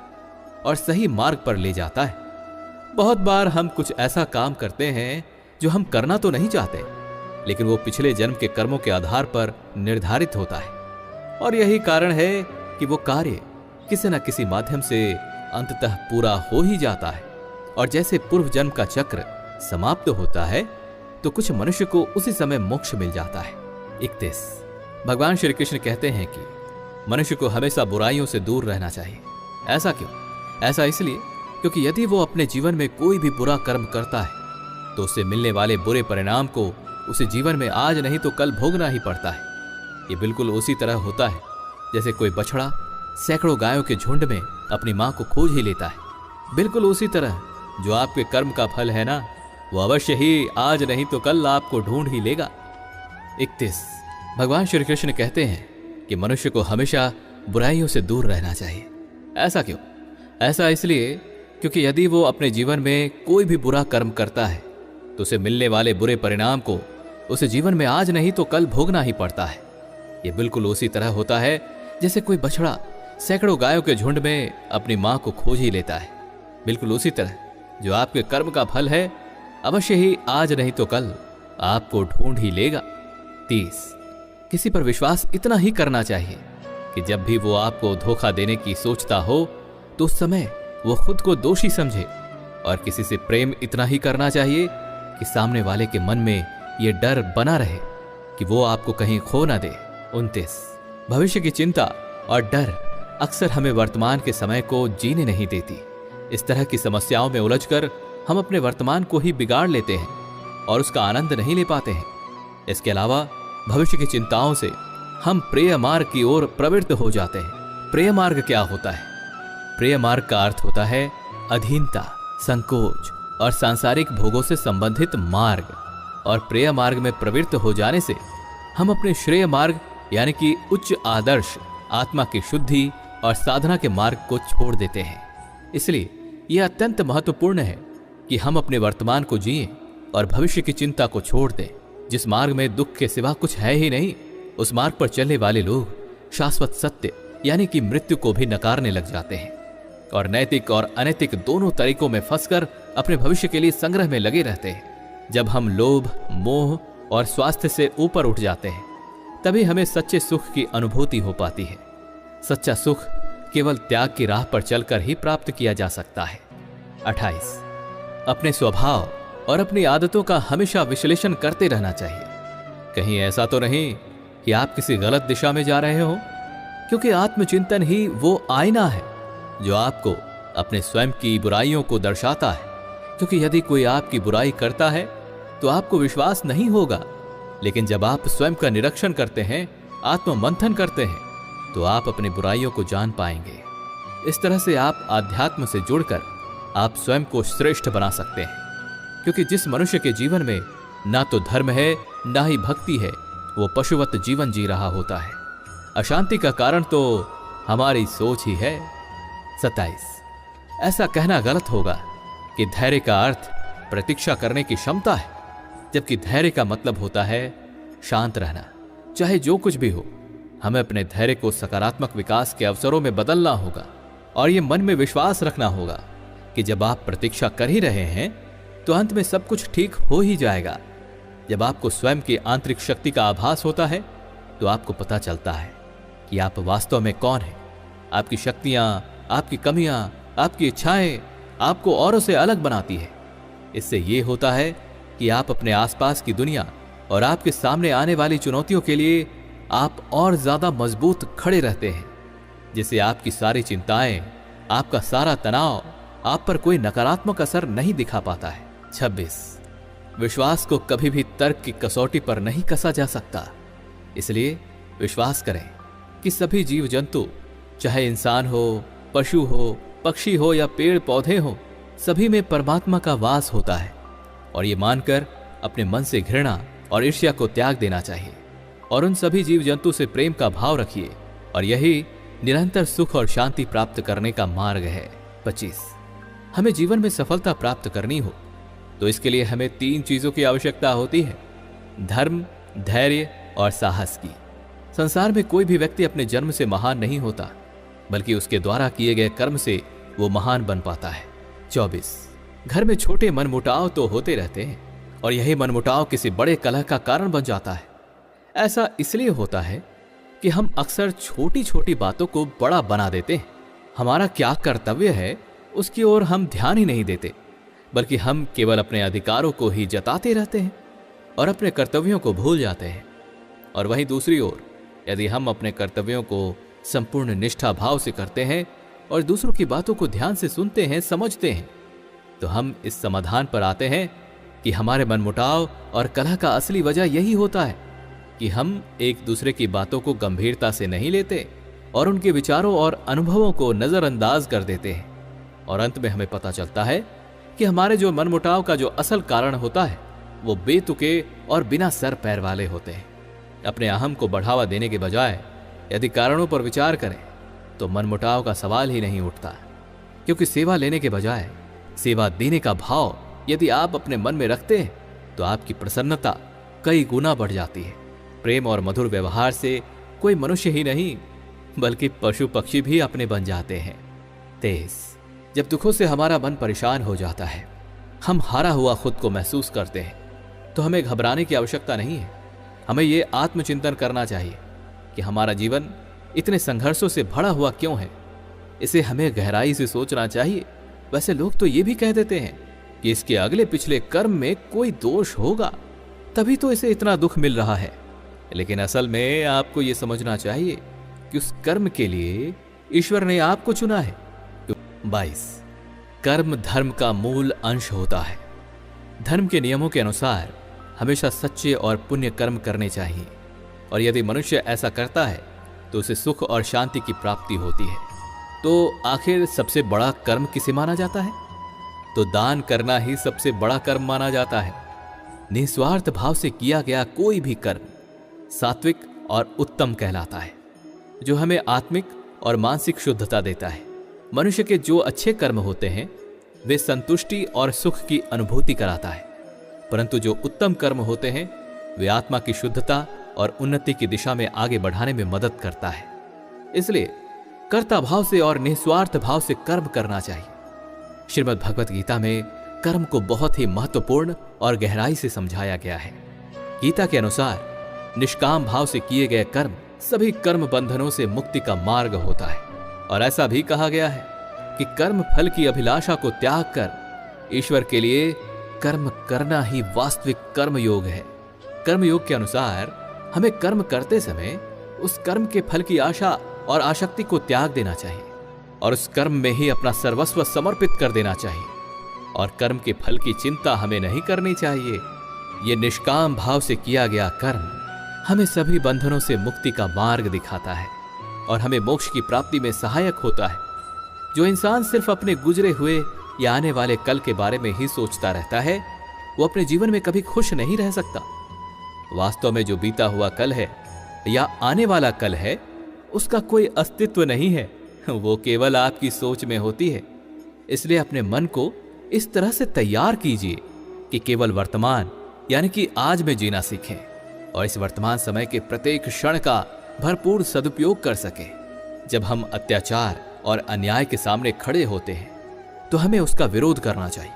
और सही मार्ग पर ले जाता है। बहुत बार हम कुछ ऐसा काम करते हैं जो हम करना तो नहीं चाहते, लेकिन वो पिछले जन्म के कर्मों के आधार पर निर्धारित होता है, और यही कारण है कि वो कार्य किसी न किसी माध्यम से अंततः पूरा हो ही जाता है। और जैसे पूर्व जन्म का चक्र समाप्त होता है तो कुछ मनुष्य को उसी समय मोक्ष मिल जाता है। 31, भगवान श्री कृष्ण कहते हैं कि मनुष्य को हमेशा बुराइयों से दूर रहना चाहिए। ऐसा क्यों? ऐसा इसलिए क्योंकि यदि वो अपने जीवन में कोई भी बुरा कर्म करता है तो उससे मिलने वाले बुरे परिणाम को उसे जीवन में आज नहीं तो कल भोगना ही पड़ता है। ये बिल्कुल उसी तरह होता है जैसे कोई बछड़ा सैकड़ों गायों के झुंड में अपनी मां को खोज ही लेता है। बिल्कुल उसी तरह जो आपके कर्म का फल है ना, वो अवश्य ही आज नहीं तो कल आपको ढूंढ ही लेगा। 31, भगवान श्री कृष्ण कहते हैं कि मनुष्य को हमेशा बुराइयों से दूर रहना चाहिए। ऐसा क्यों? ऐसा इसलिए क्योंकि यदि वो अपने जीवन में कोई भी बुरा कर्म करता है तो उसे मिलने वाले बुरे परिणाम को उसे जीवन में आज नहीं तो कल भोगना ही पड़ता है। ये बिल्कुल उसी तरह होता है जैसे कोई बछड़ा सैकड़ों गायों के झुंड में अपनी मां को खोज ही लेता है। बिल्कुल उसी तरह जो आपके कर्म का फल है अवश्य ही आज नहीं तो कल आपको ढूंढ ही लेगा। 30, किसी पर विश्वास इतना ही करना चाहिए कि जब भी वो आपको धोखा देने की सोचता हो तो उस समय वो खुद को दोषी समझे, और किसी से प्रेम इतना ही करना चाहिए कि सामने वाले के मन में ये डर बना रहे कि वो आपको कहीं खो ना दे। 29, भविष्य की चिंता और डर अक्सर हमें वर्तमान के समय को जीने नहीं देती। इस तरह की समस्याओं में उलझकर हम अपने वर्तमान को ही बिगाड़ लेते हैं और उसका आनंद नहीं ले पाते हैं। इसके अलावा भविष्य की चिंताओं से हम प्रेय मार्ग की ओर प्रवृत्त हो जाते हैं। प्रेय मार्ग क्या होता है? प्रेय मार्ग का अर्थ होता है अधीनता, संकोच और सांसारिक भोगों से संबंधित मार्ग। और प्रेय मार्ग में प्रवृत्त हो जाने से हम अपने श्रेय मार्ग यानी कि उच्च आदर्श, आत्मा की शुद्धि और साधना के मार्ग को छोड़ देते हैं। इसलिए यह अत्यंत महत्वपूर्ण है कि हम अपने वर्तमान को जिएं और भविष्य की चिंता को छोड़ दें। जिस मार्ग में दुख के सिवा कुछ है ही नहीं, उस मार्ग पर चलने वाले लोग शाश्वत सत्य यानी कि मृत्यु को भी नकारने लग जाते हैं और नैतिक और अनैतिक दोनों तरीकों में फंसकर अपने भविष्य के लिए संग्रह में लगे रहते हैं। जब हम लोभ, मोह और स्वास्थ्य से ऊपर उठ जाते हैं तभी हमें सच्चे सुख की अनुभूति हो पाती है। सच्चा सुख केवल त्याग की राह पर चलकर ही प्राप्त किया जा सकता है। 28, अपने स्वभाव और अपनी आदतों का हमेशा विश्लेषण करते रहना चाहिए। कहीं ऐसा तो नहीं कि आप किसी गलत दिशा में जा रहे हो, क्योंकि आत्मचिंतन ही वो आईना है जो आपको अपने स्वयं की बुराइयों को दर्शाता है। क्योंकि यदि कोई आपकी बुराई करता है तो आपको विश्वास नहीं होगा, लेकिन जब आप स्वयं का निरीक्षण करते हैं, आत्ममंथन करते हैं, तो आप अपनी बुराइयों को जान पाएंगे। इस तरह से आप आध्यात्म से जुड़कर आप स्वयं को श्रेष्ठ बना सकते हैं। क्योंकि जिस मनुष्य के जीवन में ना तो धर्म है ना ही भक्ति है, वो पशुवत जीवन जी रहा होता है। अशांति का कारण तो हमारी सोच ही है। 27, ऐसा कहना गलत होगा कि धैर्य का अर्थ प्रतीक्षा करने की क्षमता है, जबकि धैर्य का मतलब होता है शांत रहना। चाहे जो कुछ भी हो, हमें अपने धैर्य को सकारात्मक विकास के अवसरों में बदलना होगा और ये मन में विश्वास रखना होगा कि जब आप प्रतीक्षा कर ही रहे हैं तो अंत में सब कुछ ठीक हो ही जाएगा। जब आपको स्वयं की आंतरिक शक्ति का आभास होता है तो आपको पता चलता है कि आप वास्तव में कौन हैं। आपकी शक्तियां, आपकी कमियां, आपकी इच्छाएं आपको औरों से अलग बनाती है। इससे यह होता है कि आप अपने आसपास की दुनिया और आपके सामने आने वाली चुनौतियों के लिए आप और ज्यादा मजबूत खड़े रहते हैं, जिससे आपकी सारी चिंताएं, आपका सारा तनाव आप पर कोई नकारात्मक असर नहीं दिखा पाता है। 26, विश्वास को कभी भी तर्क की कसौटी पर नहीं कसा जा सकता। इसलिए विश्वास करें कि सभी जीव जंतु, चाहे इंसान हो, पशु हो, पक्षी हो या पेड़ पौधे हो, सभी में परमात्मा का वास होता है। और ये मानकर अपने मन से घृणा और ईर्ष्या को त्याग देना चाहिए और उन सभी जीव जंतु से प्रेम का भाव रखिए, और यही निरंतर सुख और शांति प्राप्त करने का मार्ग है। 25, हमें जीवन में सफलता प्राप्त करनी हो तो इसके लिए हमें 3 चीजों की आवश्यकता होती है: धर्म, धैर्य और साहस की। संसार में कोई भी व्यक्ति अपने जन्म से महान नहीं होता, बल्कि उसके द्वारा किए गए कर्म से वो महान बन पाता है। 24, घर में छोटे मनमुटाव तो होते रहते हैं और यही मनमुटाव किसी बड़े कलह का कारण बन जाता है। ऐसा इसलिए होता है कि हम अक्सर छोटी छोटी बातों को बड़ा बना देते हैं। हमारा क्या कर्तव्य है उसकी ओर हम ध्यान ही नहीं देते, बल्कि हम केवल अपने अधिकारों को ही जताते रहते हैं और अपने कर्तव्यों को भूल जाते हैं। और वहीं दूसरी ओर यदि हम अपने कर्तव्यों को संपूर्ण निष्ठा भाव से करते हैं और दूसरों की बातों को ध्यान से सुनते हैं, समझते हैं, तो हम इस समाधान पर आते हैं कि हमारे मनमुटाव और कलह का असली वजह यही होता है कि हम एक दूसरे की बातों को गंभीरता से नहीं लेते और उनके विचारों और अनुभवों को नजरअंदाज कर देते हैं। और अंत में हमें पता चलता है कि हमारे जो मनमुटाव का जो असल कारण होता है वो बेतुके और बिना सर पैर वाले होते हैं। अपने अहम को बढ़ावा देने के बजाय यदि कारणों पर विचार करें तो मनमुटाव का सवाल ही नहीं उठता, क्योंकि सेवा लेने के बजाय सेवा देने का भाव यदि आप अपने मन में रखते हैं तो आपकी प्रसन्नता कई गुना बढ़ जाती है। प्रेम और मधुर व्यवहार से कोई मनुष्य ही नहीं बल्कि पशु पक्षी भी अपने बन जाते हैं। 23, जब दुखों से हमारा मन परेशान हो जाता है, हम हारा हुआ खुद को महसूस करते हैं, तो हमें घबराने की आवश्यकता नहीं है, हमें ये आत्मचिंतन करना चाहिए कि हमारा जीवन इतने संघर्षों से भरा हुआ क्यों है। इसे हमें गहराई से सोचना चाहिए। वैसे लोग तो ये भी कह देते हैं कि इसके अगले पिछले कर्म में कोई दोष होगा, तभी तो इसे इतना दुख मिल रहा है। लेकिन असल में आपको यह समझना चाहिए कि उस कर्म के लिए ईश्वर ने आपको चुना है। 22 कर्म धर्म का मूल अंश होता है। धर्म के नियमों के अनुसार हमेशा सच्चे और पुण्य कर्म करने चाहिए, और यदि मनुष्य ऐसा करता है तो उसे सुख और शांति की प्राप्ति होती है। तो आखिर सबसे बड़ा कर्म किसे माना जाता है? तो दान करना ही सबसे बड़ा कर्म माना जाता है। निस्वार्थ भाव से किया गया कोई भी कर्म सात्विक और उत्तम कहलाता है, जो हमें आत्मिक और मानसिक शुद्धता देता है। मनुष्य के जो अच्छे कर्म होते हैं वे संतुष्टि और सुख की अनुभूति कराता है, परंतु जो उत्तम कर्म होते हैं वे आत्मा की शुद्धता और उन्नति की दिशा में आगे बढ़ाने में मदद करता है। इसलिए कर्ता भाव से और निस्वार्थ भाव से कर्म करना चाहिए। श्रीमद् भगवत गीता में कर्म को बहुत ही महत्वपूर्ण और गहराई से समझाया गया है। गीता के अनुसार निष्काम भाव से किए गए कर्म सभी कर्म बंधनों से मुक्ति का मार्ग होता है, और ऐसा भी कहा गया है कि कर्म फल की अभिलाषा को त्याग कर ईश्वर के लिए कर्म करना ही वास्तविक कर्म योग है। कर्म योग के अनुसार हमें कर्म करते समय उस कर्म के फल की आशा और आसक्ति को त्याग देना चाहिए, और उस कर्म में ही अपना सर्वस्व समर्पित कर देना चाहिए, और कर्म के फल की चिंता हमें नहीं करनी चाहिए। ये निष्काम भाव से किया गया कर्म हमें सभी बंधनों से मुक्ति का मार्ग दिखाता है और हमें मोक्ष की प्राप्ति में सहायक होता है। जो इंसान सिर्फ अपने गुजरे हुए या आने वाले कल के बारे में ही सोचता रहता है, वो अपने जीवन में कभी खुश नहीं रह सकता। वास्तव में जो बीता हुआ कल है या आने वाला कल है, उसका कोई अस्तित्व नहीं है, वो केवल आपकी सोच में होती है। इसलिए अपने मन को इस तरह से तैयार कीजिए कि केवल वर्तमान यानी कि आज में जीना सीखें, और इस वर्तमान समय के प्रत्येक क्षण का भरपूर सदुपयोग कर सके। जब हम अत्याचार और अन्याय के सामने खड़े होते हैं तो हमें उसका विरोध करना चाहिए,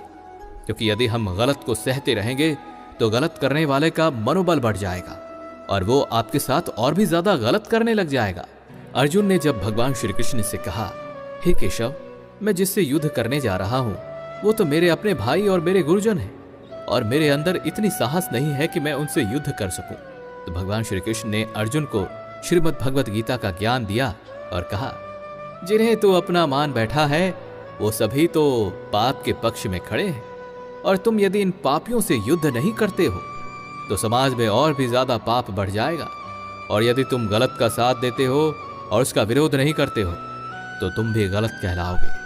क्योंकि यदि हम गलत को सहते रहेंगे तो गलत करने वाले का मनोबल बढ़ जाएगा और वो आपके साथ और भी ज्यादा गलत करने लग जाएगा। अर्जुन ने जब भगवान श्री कृष्ण से कहा, हे केशव, मैं जिससे युद्ध करने जा रहा हूं वो तो मेरे अपने भाई और मेरे गुरुजन हैं, और मेरे अंदर इतनी साहस नहीं है कि मैं उनसे युद्ध कर सकूं, तो भगवान श्री कृष्ण ने अर्जुन को श्रीमद् भगवत गीता का ज्ञान दिया और कहा, जिन्हें तो अपना मान बैठा है वो सभी तो पाप के पक्ष में खड़े हैं, और तुम यदि इन पापियों से युद्ध नहीं करते हो तो समाज में और भी ज्यादा पाप बढ़ जाएगा, और यदि तुम गलत का साथ देते हो और उसका विरोध नहीं करते हो तो तुम भी गलत कहलाओगे।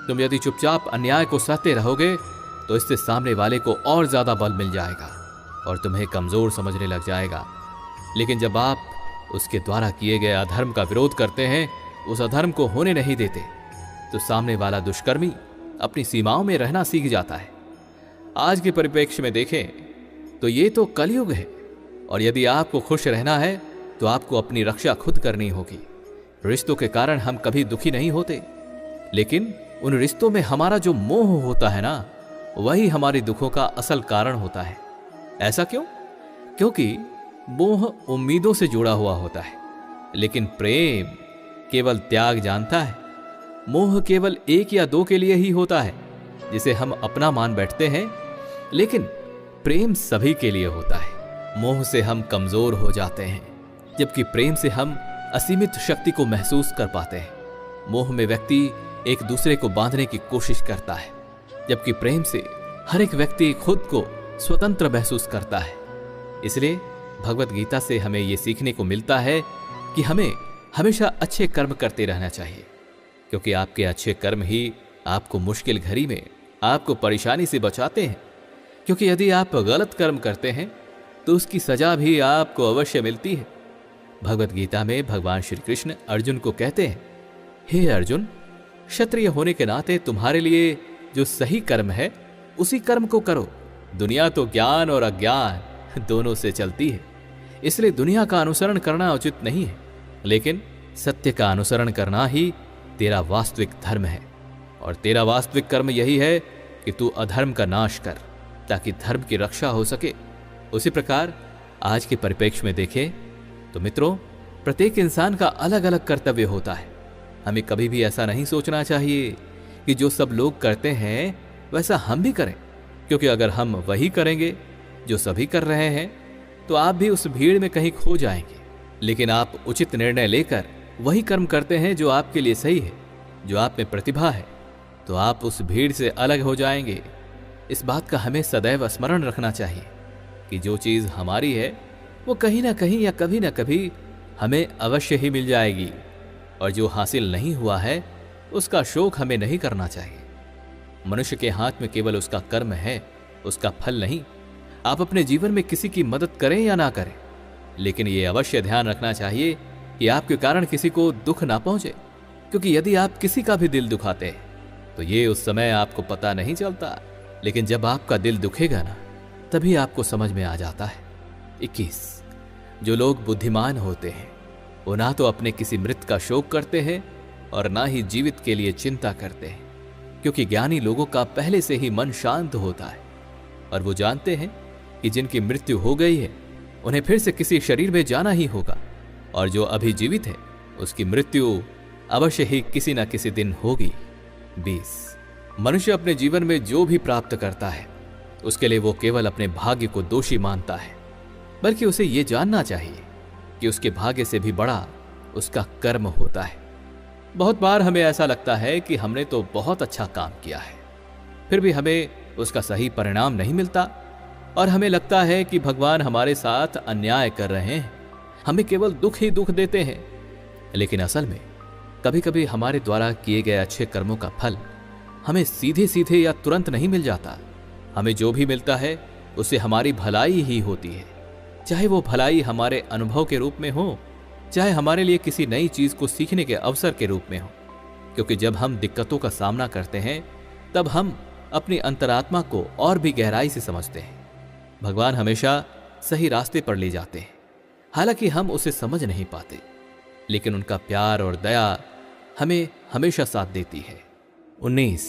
तुम यदि चुपचाप अन्याय को सहते रहोगे तो इससे सामने वाले को और ज्यादा बल मिल जाएगा और तुम्हें कमजोर समझने लग जाएगा। लेकिन जब आप उसके द्वारा किए गए अधर्म का विरोध करते हैं, उस अधर्म को होने नहीं देते, तो सामने वाला दुष्कर्मी अपनी सीमाओं में रहना सीख जाता है। आज के परिप्रेक्ष्य में देखें तो ये तो कलयुग है, और यदि आपको खुश रहना है तो आपको अपनी रक्षा खुद करनी होगी। रिश्तों के कारण हम कभी दुखी नहीं होते, लेकिन उन रिश्तों में हमारा जो मोह होता है ना, वही हमारे दुखों का असल कारण होता है। ऐसा क्यों? क्योंकि मोह उम्मीदों से जुड़ा हुआ होता है, लेकिन प्रेम केवल त्याग जानता है। मोह केवल एक या दो के लिए ही होता है, जिसे हम अपना मान बैठते हैं, लेकिन प्रेम सभी के लिए होता है। मोह से हम कमजोर हो जाते हैं, जबकि प्रेम से हम असीमित शक्ति को महसूस कर पाते हैं। मोह में व्यक्ति एक दूसरे को बांधने की कोशिश करता है, जबकि प्रेम से हर एक व्यक्ति खुद को स्वतंत्र महसूस करता है। इसलिए भगवत गीता से हमें यह सीखने को मिलता है कि हमें हमेशा अच्छे कर्म करते रहना चाहिए, क्योंकि आपके अच्छे कर्म ही आपको मुश्किल घड़ी में आपको परेशानी से बचाते हैं। क्योंकि यदि आप गलत कर्म करते हैं तो उसकी सजा भी आपको अवश्य मिलती है। भगवत गीता में भगवान श्री कृष्ण अर्जुन को कहते हैं, हे अर्जुन, क्षत्रिय होने के नाते तुम्हारे लिए जो सही कर्म है उसी कर्म को करो। दुनिया तो ज्ञान और अज्ञान दोनों से चलती है, इसलिए दुनिया का अनुसरण करना उचित नहीं है, लेकिन सत्य का अनुसरण करना ही तेरा वास्तविक धर्म है। और तेरा वास्तविक कर्म यही है कि तू अधर्म का नाश कर, ताकि धर्म की रक्षा हो सके। उसी प्रकार आज के परिप्रेक्ष्य में देखें तो मित्रों, प्रत्येक इंसान का अलग अलग कर्तव्य होता है। हमें कभी भी ऐसा नहीं सोचना चाहिए कि जो सब लोग करते हैं वैसा हम भी करें, क्योंकि अगर हम वही करेंगे जो सभी कर रहे हैं तो आप भी उस भीड़ में कहीं खो जाएंगे। लेकिन आप उचित निर्णय लेकर वही कर्म करते हैं जो आपके लिए सही है, जो आप में प्रतिभा है, तो आप उस भीड़ से अलग हो जाएंगे। इस बात का हमें सदैव स्मरण रखना चाहिए कि जो चीज हमारी है वो कहीं ना कहीं या कभी ना कभी हमें अवश्य ही मिल जाएगी, और जो हासिल नहीं हुआ है उसका शोक हमें नहीं करना चाहिए। मनुष्य के हाथ में केवल उसका कर्म है, उसका फल नहीं। आप अपने जीवन में किसी की मदद करें या ना करें, लेकिन ये अवश्य ध्यान रखना चाहिए कि आपके कारण किसी को दुख ना पहुंचे, क्योंकि यदि आप किसी का भी दिल दुखाते हैं तो ये उस समय आपको पता नहीं चलता, लेकिन जब आपका दिल दुखेगा ना, तभी आपको समझ में आ जाता है। 21 जो लोग बुद्धिमान होते हैं वो ना तो अपने किसी मृत का शोक करते हैं और ना ही जीवित के लिए चिंता करते हैं, क्योंकि ज्ञानी लोगों का पहले से ही मन शांत होता है और वो जानते हैं कि जिनकी मृत्यु हो गई है उन्हें फिर से किसी शरीर में जाना ही होगा, और जो अभी जीवित है उसकी मृत्यु अवश्य ही किसी न किसी दिन होगी। 20 मनुष्य अपने जीवन में जो भी प्राप्त करता है उसके लिए वो केवल अपने भाग्य को दोषी मानता है, बल्कि उसे ये जानना चाहिए कि उसके भाग्य से भी बड़ा उसका कर्म होता है। बहुत बार हमें ऐसा लगता है कि हमने तो बहुत अच्छा काम किया है, फिर भी हमें उसका सही परिणाम नहीं मिलता और हमें लगता है कि भगवान हमारे साथ अन्याय कर रहे हैं, हमें केवल दुख ही दुख देते हैं। लेकिन असल में कभी कभी हमारे द्वारा किए गए अच्छे कर्मों का फल हमें सीधे सीधे या तुरंत नहीं मिल जाता। हमें जो भी मिलता है उससे हमारी भलाई ही होती है, चाहे वो भलाई हमारे अनुभव के रूप में हो, चाहे हमारे लिए किसी नई चीज को सीखने के अवसर के रूप में हो। क्योंकि जब हम दिक्कतों का सामना करते हैं तब हम अपनी अंतरात्मा को और भी गहराई से समझते हैं। भगवान हमेशा सही रास्ते पर ले जाते हैं, हालांकि हम उसे समझ नहीं पाते, लेकिन उनका प्यार और दया हमें हमेशा साथ देती है। 19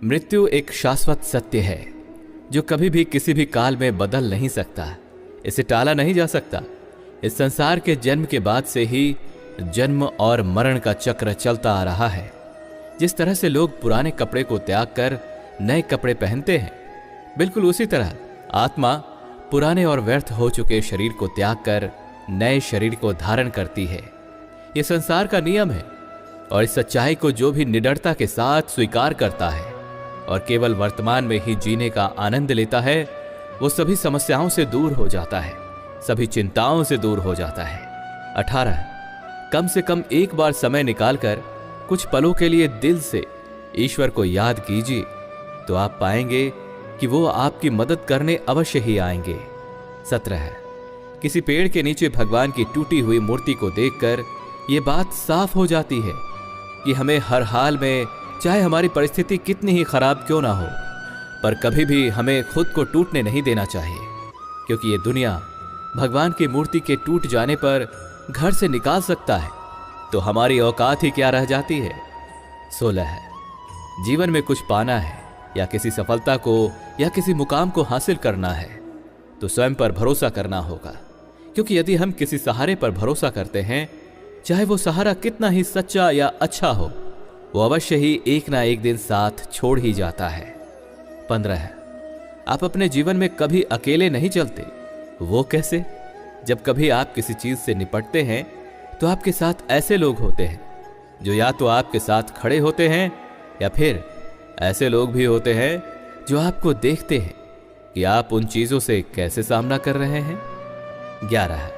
मृत्यु एक शाश्वत सत्य है जो कभी भी किसी भी काल में बदल नहीं सकता, इसे टाला नहीं जा सकता। इस संसार के जन्म के बाद से ही जन्म और मरण का चक्र चलता आ रहा है। जिस तरह से लोग पुराने कपड़े को त्याग कर नए कपड़े पहनते हैं, बिल्कुल उसी तरह आत्मा पुराने और व्यर्थ हो चुके शरीर को त्याग कर नए शरीर को धारण करती है। यह संसार का नियम है, और इस सच्चाई को जो भी निडरता के साथ स्वीकार करता है और केवल वर्तमान में ही जीने का आनंद लेता है, वो सभी समस्याओं से दूर हो जाता है, सभी चिंताओं से दूर हो जाता है। 18 कम से कम एक बार समय निकालकर कुछ पलों के लिए दिल से ईश्वर को याद कीजिए, तो आप पाएंगे कि वो आपकी मदद करने अवश्य ही आएंगे। 17 किसी पेड़ के नीचे भगवान की टूटी हुई मूर्ति को देखकर ये बात साफ हो जाती है कि हमें हर हाल में, चाहे हमारी परिस्थिति कितनी ही खराब क्यों ना हो, पर कभी भी हमें खुद को टूटने नहीं देना चाहिए, क्योंकि ये दुनिया भगवान की मूर्ति के टूट जाने पर घर से निकाल सकता है, तो हमारी औकात ही क्या रह जाती है। 16 जीवन में कुछ पाना है या किसी सफलता को या किसी मुकाम को हासिल करना है तो स्वयं पर भरोसा करना होगा, क्योंकि यदि हम किसी सहारे पर भरोसा करते हैं, चाहे वो सहारा कितना ही सच्चा या अच्छा हो, वो अवश्य ही एक ना एक दिन साथ छोड़ ही जाता है। 15 आप अपने जीवन में कभी अकेले नहीं चलते। वो कैसे? जब कभी आप किसी चीज से निपटते हैं तो आपके साथ ऐसे लोग होते हैं जो या तो आपके साथ खड़े होते हैं, या फिर ऐसे लोग भी होते हैं जो आपको देखते हैं कि आप उन चीजों से कैसे सामना कर रहे हैं। 11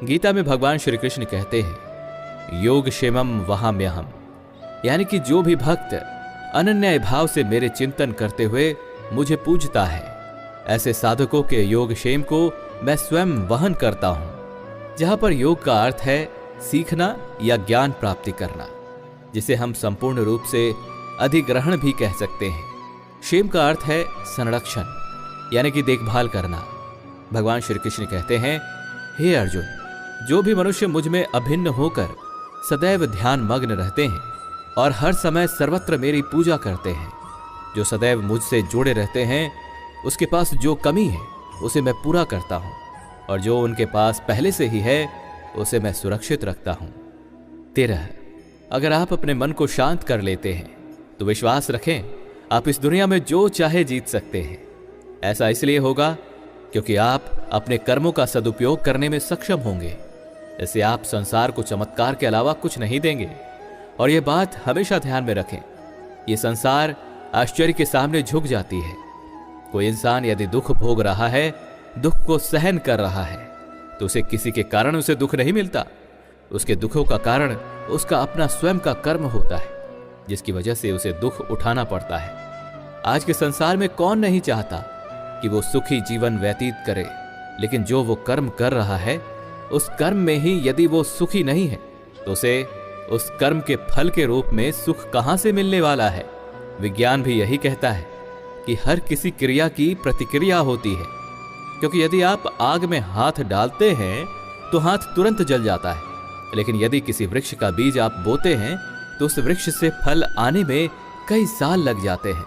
गीता में भगवान श्री कृष्ण कहते हैं, योग क्षेमम वहाम्यहम, यानी कि जो भी भक्त अनन्य भाव से मेरे चिंतन करते हुए मुझे पूजता है, ऐसे साधकों के योग क्षेम को मैं स्वयं वहन करता हूं। जहां पर योग का अर्थ है सीखना या ज्ञान प्राप्ति करना, जिसे हम संपूर्ण रूप से अधिग्रहण भी कह सकते हैं। क्षेम का अर्थ है संरक्षण, यानी कि देखभाल करना। भगवान श्री कृष्ण कहते हैं, हे अर्जुन, जो भी मनुष्य मुझ में अभिन्न होकर सदैव ध्यान मग्न रहते हैं और हर समय सर्वत्र मेरी पूजा करते हैं, जो सदैव मुझसे जुड़े रहते हैं, उसके पास जो कमी है उसे मैं पूरा करता हूं। और जो उनके पास पहले से ही है उसे मैं सुरक्षित रखता हूं। 13, अगर आप अपने मन को शांत कर लेते हैं तो विश्वास रखें आप इस दुनिया में जो चाहे जीत सकते हैं। ऐसा इसलिए होगा क्योंकि आप अपने कर्मों का सदुपयोग करने में सक्षम होंगे। इससे आप संसार को चमत्कार के अलावा कुछ नहीं देंगे। और यह बात हमेशा ध्यान में रखें, यह संसार आश्चर्य के सामने झुक जाती है। कोई इंसान यदि दुख भोग रहा है, दुख को सहन कर रहा है, तो उसे किसी के कारण उसे दुख नहीं मिलता। उसके दुखों का कारण उसका अपना स्वयं का कर्म होता है, जिसकी वजह से उसे दुख उठाना पड़ता है। आज के संसार में कौन नहीं चाहता कि वो सुखी जीवन व्यतीत करे, लेकिन जो वो कर्म कर रहा है उस कर्म में ही यदि वो सुखी नहीं है तो उसे उस कर्म के फल के रूप में सुख कहां से मिलने वाला है। विज्ञान भी यही कहता है कि हर किसी क्रिया की प्रतिक्रिया होती है, क्योंकि यदि आप आग में हाथ डालते हैं तो हाथ तुरंत जल जाता है, लेकिन यदि किसी वृक्ष का बीज आप बोते हैं तो उस वृक्ष से फल आने में कई साल लग जाते हैं,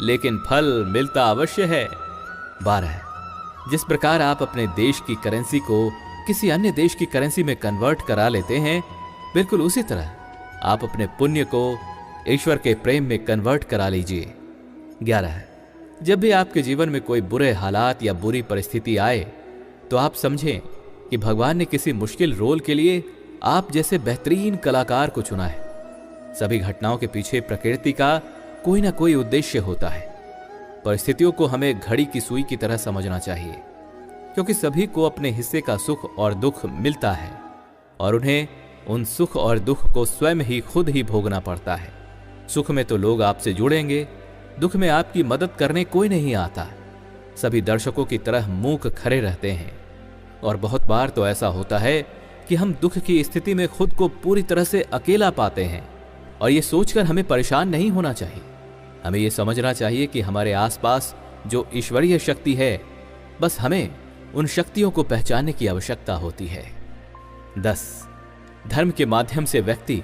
लेकिन फल मिलता अवश्य है। 12, जिस प्रकार आप अपने देश की करेंसी को किसी अन्य देश की करेंसी में कन्वर्ट करा लेते हैं, बिल्कुल उसी तरह आप अपने पुण्य को ईश्वर के प्रेम में कन्वर्ट करा लीजिए। 11, जब भी आपके जीवन में कोई बुरे हालात या बुरी परिस्थिति आए तो आप समझें कि भगवान ने किसी मुश्किल रोल के लिए आप जैसे बेहतरीन कलाकार को चुना है। सभी घटनाओं के पीछे प्रकृति का कोई ना कोई उद्देश्य होता है। परिस्थितियों को हमें घड़ी की सुई की तरह समझना चाहिए, क्योंकि सभी को अपने हिस्से का सुख और दुख मिलता है और उन्हें उन सुख और दुख को स्वयं ही खुद ही भोगना पड़ता है। सुख में तो लोग आपसे जुड़ेंगे, दुख में आपकी मदद करने कोई नहीं आता। सभी दर्शकों की तरह मूक खड़े रहते हैं और बहुत बार तो ऐसा होता है कि हम दुख की स्थिति में खुद को पूरी तरह से अकेला पाते हैं। और ये सोचकर हमें परेशान नहीं होना चाहिए। हमें ये समझना चाहिए कि हमारे आसपास जो ईश्वरीय शक्ति है, बस हमें उन शक्तियों को पहचानने की आवश्यकता होती है। 10, धर्म के माध्यम से व्यक्ति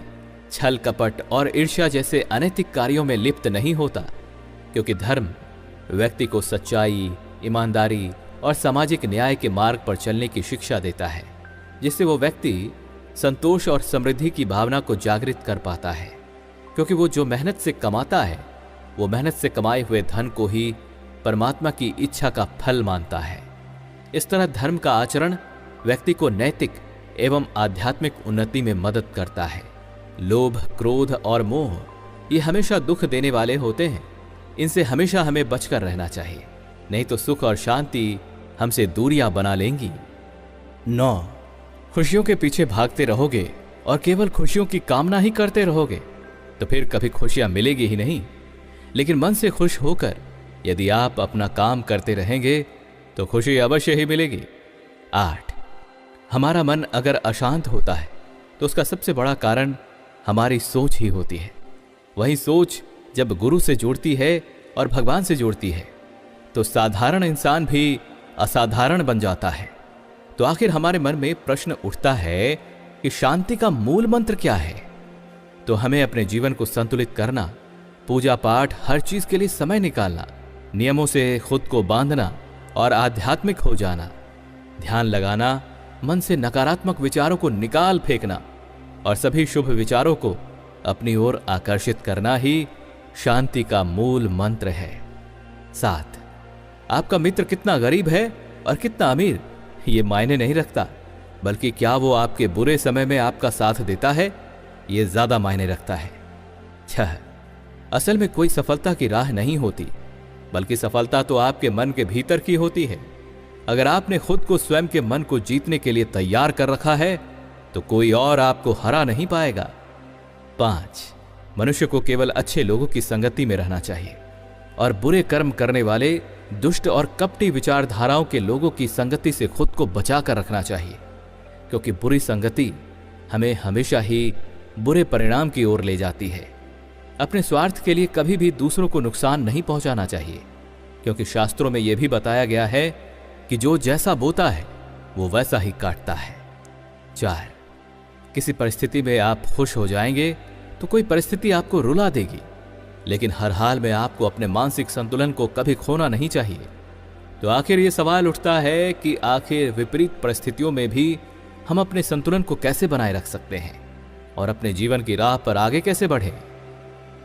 छल कपट और ईर्ष्या जैसे अनैतिक कार्यों में लिप्त नहीं होता, क्योंकि धर्म व्यक्ति को सच्चाई, ईमानदारी और सामाजिक न्याय के मार्ग पर चलने की शिक्षा देता है, जिससे वो व्यक्ति संतोष और समृद्धि की भावना को जागृत कर पाता है। क्योंकि वो जो मेहनत से कमाता है, वो मेहनत से कमाए हुए धन को ही परमात्मा की इच्छा का फल मानता है। इस तरह धर्म का आचरण व्यक्ति को नैतिक एवं आध्यात्मिक उन्नति में मदद करता है। लोभ, क्रोध और मोह ये हमेशा दुख देने वाले होते हैं। इनसे हमेशा हमें बचकर रहना चाहिए, नहीं तो सुख और शांति हमसे दूरियां बना लेंगी। 9, खुशियों के पीछे भागते रहोगे और केवल खुशियों की कामना ही करते रहोगे तो फिर कभी खुशियां मिलेगी ही नहीं। लेकिन मन से खुश होकर यदि आप अपना काम करते रहेंगे तो खुशी अवश्य ही मिलेगी। 8, हमारा मन अगर अशांत होता है तो उसका सबसे बड़ा कारण हमारी सोच ही होती है। वही सोच जब गुरु से जुड़ती है और भगवान से जुड़ती है तो साधारण इंसान भी असाधारण बन जाता है। तो आखिर हमारे मन में प्रश्न उठता है कि शांति का मूल मंत्र क्या है। तो हमें अपने जीवन को संतुलित करना, पूजा पाठ, हर चीज के लिए समय निकालना, नियमों से खुद को बांधना और आध्यात्मिक हो जाना, ध्यान लगाना, मन से नकारात्मक विचारों को निकाल फेंकना और सभी शुभ विचारों को अपनी ओर आकर्षित करना ही शांति का मूल मंत्र है। 7, आपका मित्र कितना गरीब है और कितना अमीर ये मायने नहीं रखता, बल्कि क्या वो आपके बुरे समय में आपका साथ देता है ये ज्यादा मायने रखता है। 6, असल में कोई सफलता की राह नहीं होती, बल्कि सफलता तो आपके मन के भीतर की होती है। अगर आपने खुद को स्वयं के मन को जीतने के लिए तैयार कर रखा है तो कोई और आपको हरा नहीं पाएगा। 5, मनुष्य को केवल अच्छे लोगों की संगति में रहना चाहिए और बुरे कर्म करने वाले, दुष्ट और कपटी विचारधाराओं के लोगों की संगति से खुद को बचा कर रखना चाहिए, क्योंकि बुरी संगति हमें हमेशा ही बुरे परिणाम की ओर ले जाती है। अपने स्वार्थ के लिए कभी भी दूसरों को नुकसान नहीं पहुंचाना चाहिए, क्योंकि शास्त्रों में यह भी बताया गया है कि जो जैसा बोता है वो वैसा ही काटता है। 4, किसी परिस्थिति में आप खुश हो जाएंगे तो कोई परिस्थिति आपको रुला देगी, लेकिन हर हाल में आपको अपने मानसिक संतुलन को कभी खोना नहीं चाहिए। तो आखिर ये सवाल उठता है कि आखिर विपरीत परिस्थितियों में भी हम अपने संतुलन को कैसे बनाए रख सकते हैं और अपने जीवन की राह पर आगे कैसे बढ़ें।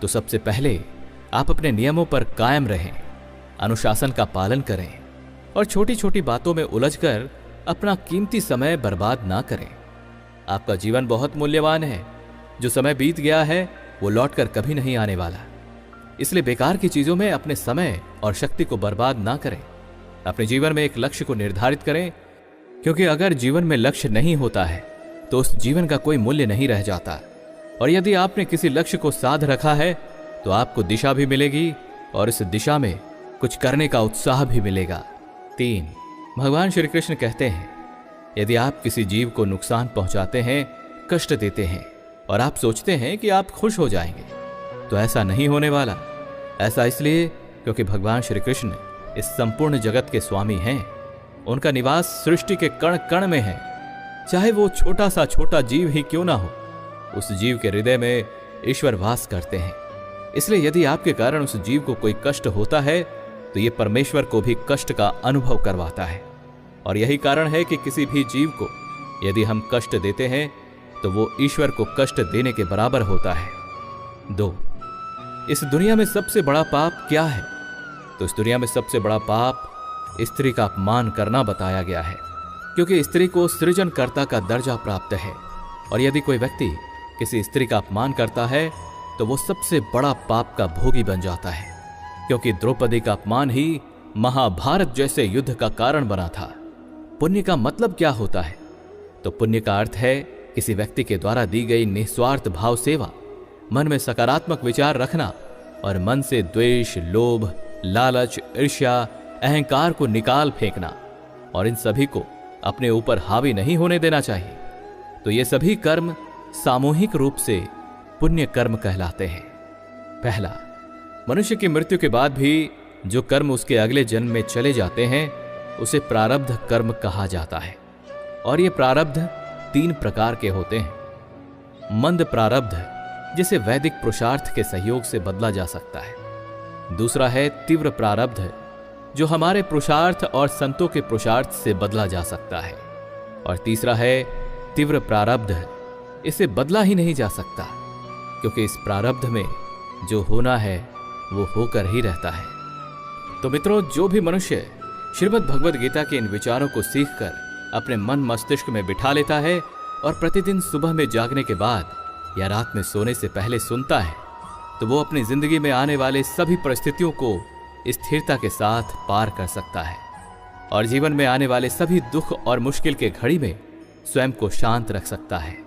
तो सबसे पहले आप अपने नियमों पर कायम रहें, अनुशासन का पालन करें और छोटी छोटी बातों में उलझकर अपना कीमती समय बर्बाद ना करें। आपका जीवन बहुत मूल्यवान है। जो समय बीत गया है वो लौटकर कभी नहीं आने वाला। इसलिए बेकार की चीजों में अपने समय और शक्ति को बर्बाद ना करें। अपने जीवन में एक लक्ष्य को निर्धारित करें, क्योंकि अगर जीवन में लक्ष्य नहीं होता है तो उस जीवन का कोई मूल्य नहीं रह जाता। और यदि आपने किसी लक्ष्य को साध रखा है तो आपको दिशा भी मिलेगी और इस दिशा में कुछ करने का उत्साह भी मिलेगा। 3, भगवान श्री कृष्ण कहते हैं, यदि आप किसी जीव को नुकसान पहुंचाते हैं, कष्ट देते हैं और आप सोचते हैं कि आप खुश हो जाएंगे, तो ऐसा नहीं होने वाला। ऐसा इसलिए क्योंकि भगवान श्री कृष्ण इस संपूर्ण जगत के स्वामी हैं। उनका निवास सृष्टि के कण कण में है। चाहे वो छोटा सा छोटा जीव ही क्यों ना हो, उस जीव के हृदय में ईश्वर वास करते हैं। इसलिए यदि आपके कारण उस जीव को कोई कष्ट होता है तो ये परमेश्वर को भी कष्ट का अनुभव करवाता है। और यही कारण है कि किसी भी जीव को यदि हम कष्ट देते हैं तो वो ईश्वर को कष्ट देने के बराबर होता है। 2, इस दुनिया में सबसे बड़ा पाप क्या है? तो इस दुनिया में सबसे बड़ा पाप स्त्री का अपमान करना बताया गया है, क्योंकि स्त्री को सृजनकर्ता का दर्जा प्राप्त है। और यदि कोई व्यक्ति किसी स्त्री का अपमान करता है तो वो सबसे बड़ा पाप का भोगी बन जाता है, क्योंकि द्रौपदी का अपमान ही महाभारत जैसे युद्ध का कारण बना था। पुण्य का मतलब क्या होता है? तो पुण्य का अर्थ है किसी व्यक्ति के द्वारा दी गई निस्वार्थ भाव सेवा, मन में सकारात्मक विचार रखना और मन से द्वेष, लोभ, लालच, ईर्ष्या, अहंकार को निकाल फेंकना और इन सभी को अपने ऊपर हावी नहीं होने देना चाहिए। तो ये सभी कर्म सामूहिक रूप से पुण्य कर्म कहलाते हैं। पहला, मनुष्य की मृत्यु के बाद भी जो कर्म उसके अगले जन्म में चले जाते हैं उसे प्रारब्ध कर्म कहा जाता है। और ये प्रारब्ध 3 प्रकार के होते हैं। मंद प्रारब्ध, जिसे वैदिक पुरुषार्थ के सहयोग से बदला जा सकता है। दूसरा है तीव्र प्रारब्ध, जो हमारे पुरुषार्थ और संतों के पुरुषार्थ से बदला जा सकता है। और तीसरा है तीव्र प्रारब्ध, इसे बदला ही नहीं जा सकता, क्योंकि इस प्रारब्ध में जो होना है वो होकर ही रहता है। तो मित्रों, जो भी मनुष्य श्रीमद् भगवद गीता के इन विचारों को सीखकर अपने मन मस्तिष्क में बिठा लेता है और प्रतिदिन सुबह में जागने के बाद या रात में सोने से पहले सुनता है, तो वो अपनी जिंदगी में आने वाले सभी परिस्थितियों को स्थिरता के साथ पार कर सकता है और जीवन में आने वाले सभी दुख और मुश्किल के घड़ी में स्वयं को शांत रख सकता है।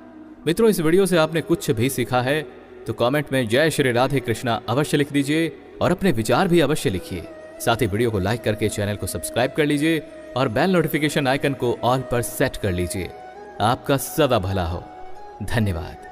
मित्रों, इस वीडियो से आपने कुछ भी सीखा है तो कमेंट में जय श्री राधे कृष्णा अवश्य लिख दीजिए और अपने विचार भी अवश्य लिखिए। साथ ही वीडियो को लाइक करके चैनल को सब्सक्राइब कर लीजिए और बेल नोटिफिकेशन आइकन को ऑल पर सेट कर लीजिए। आपका सदा भला हो। धन्यवाद।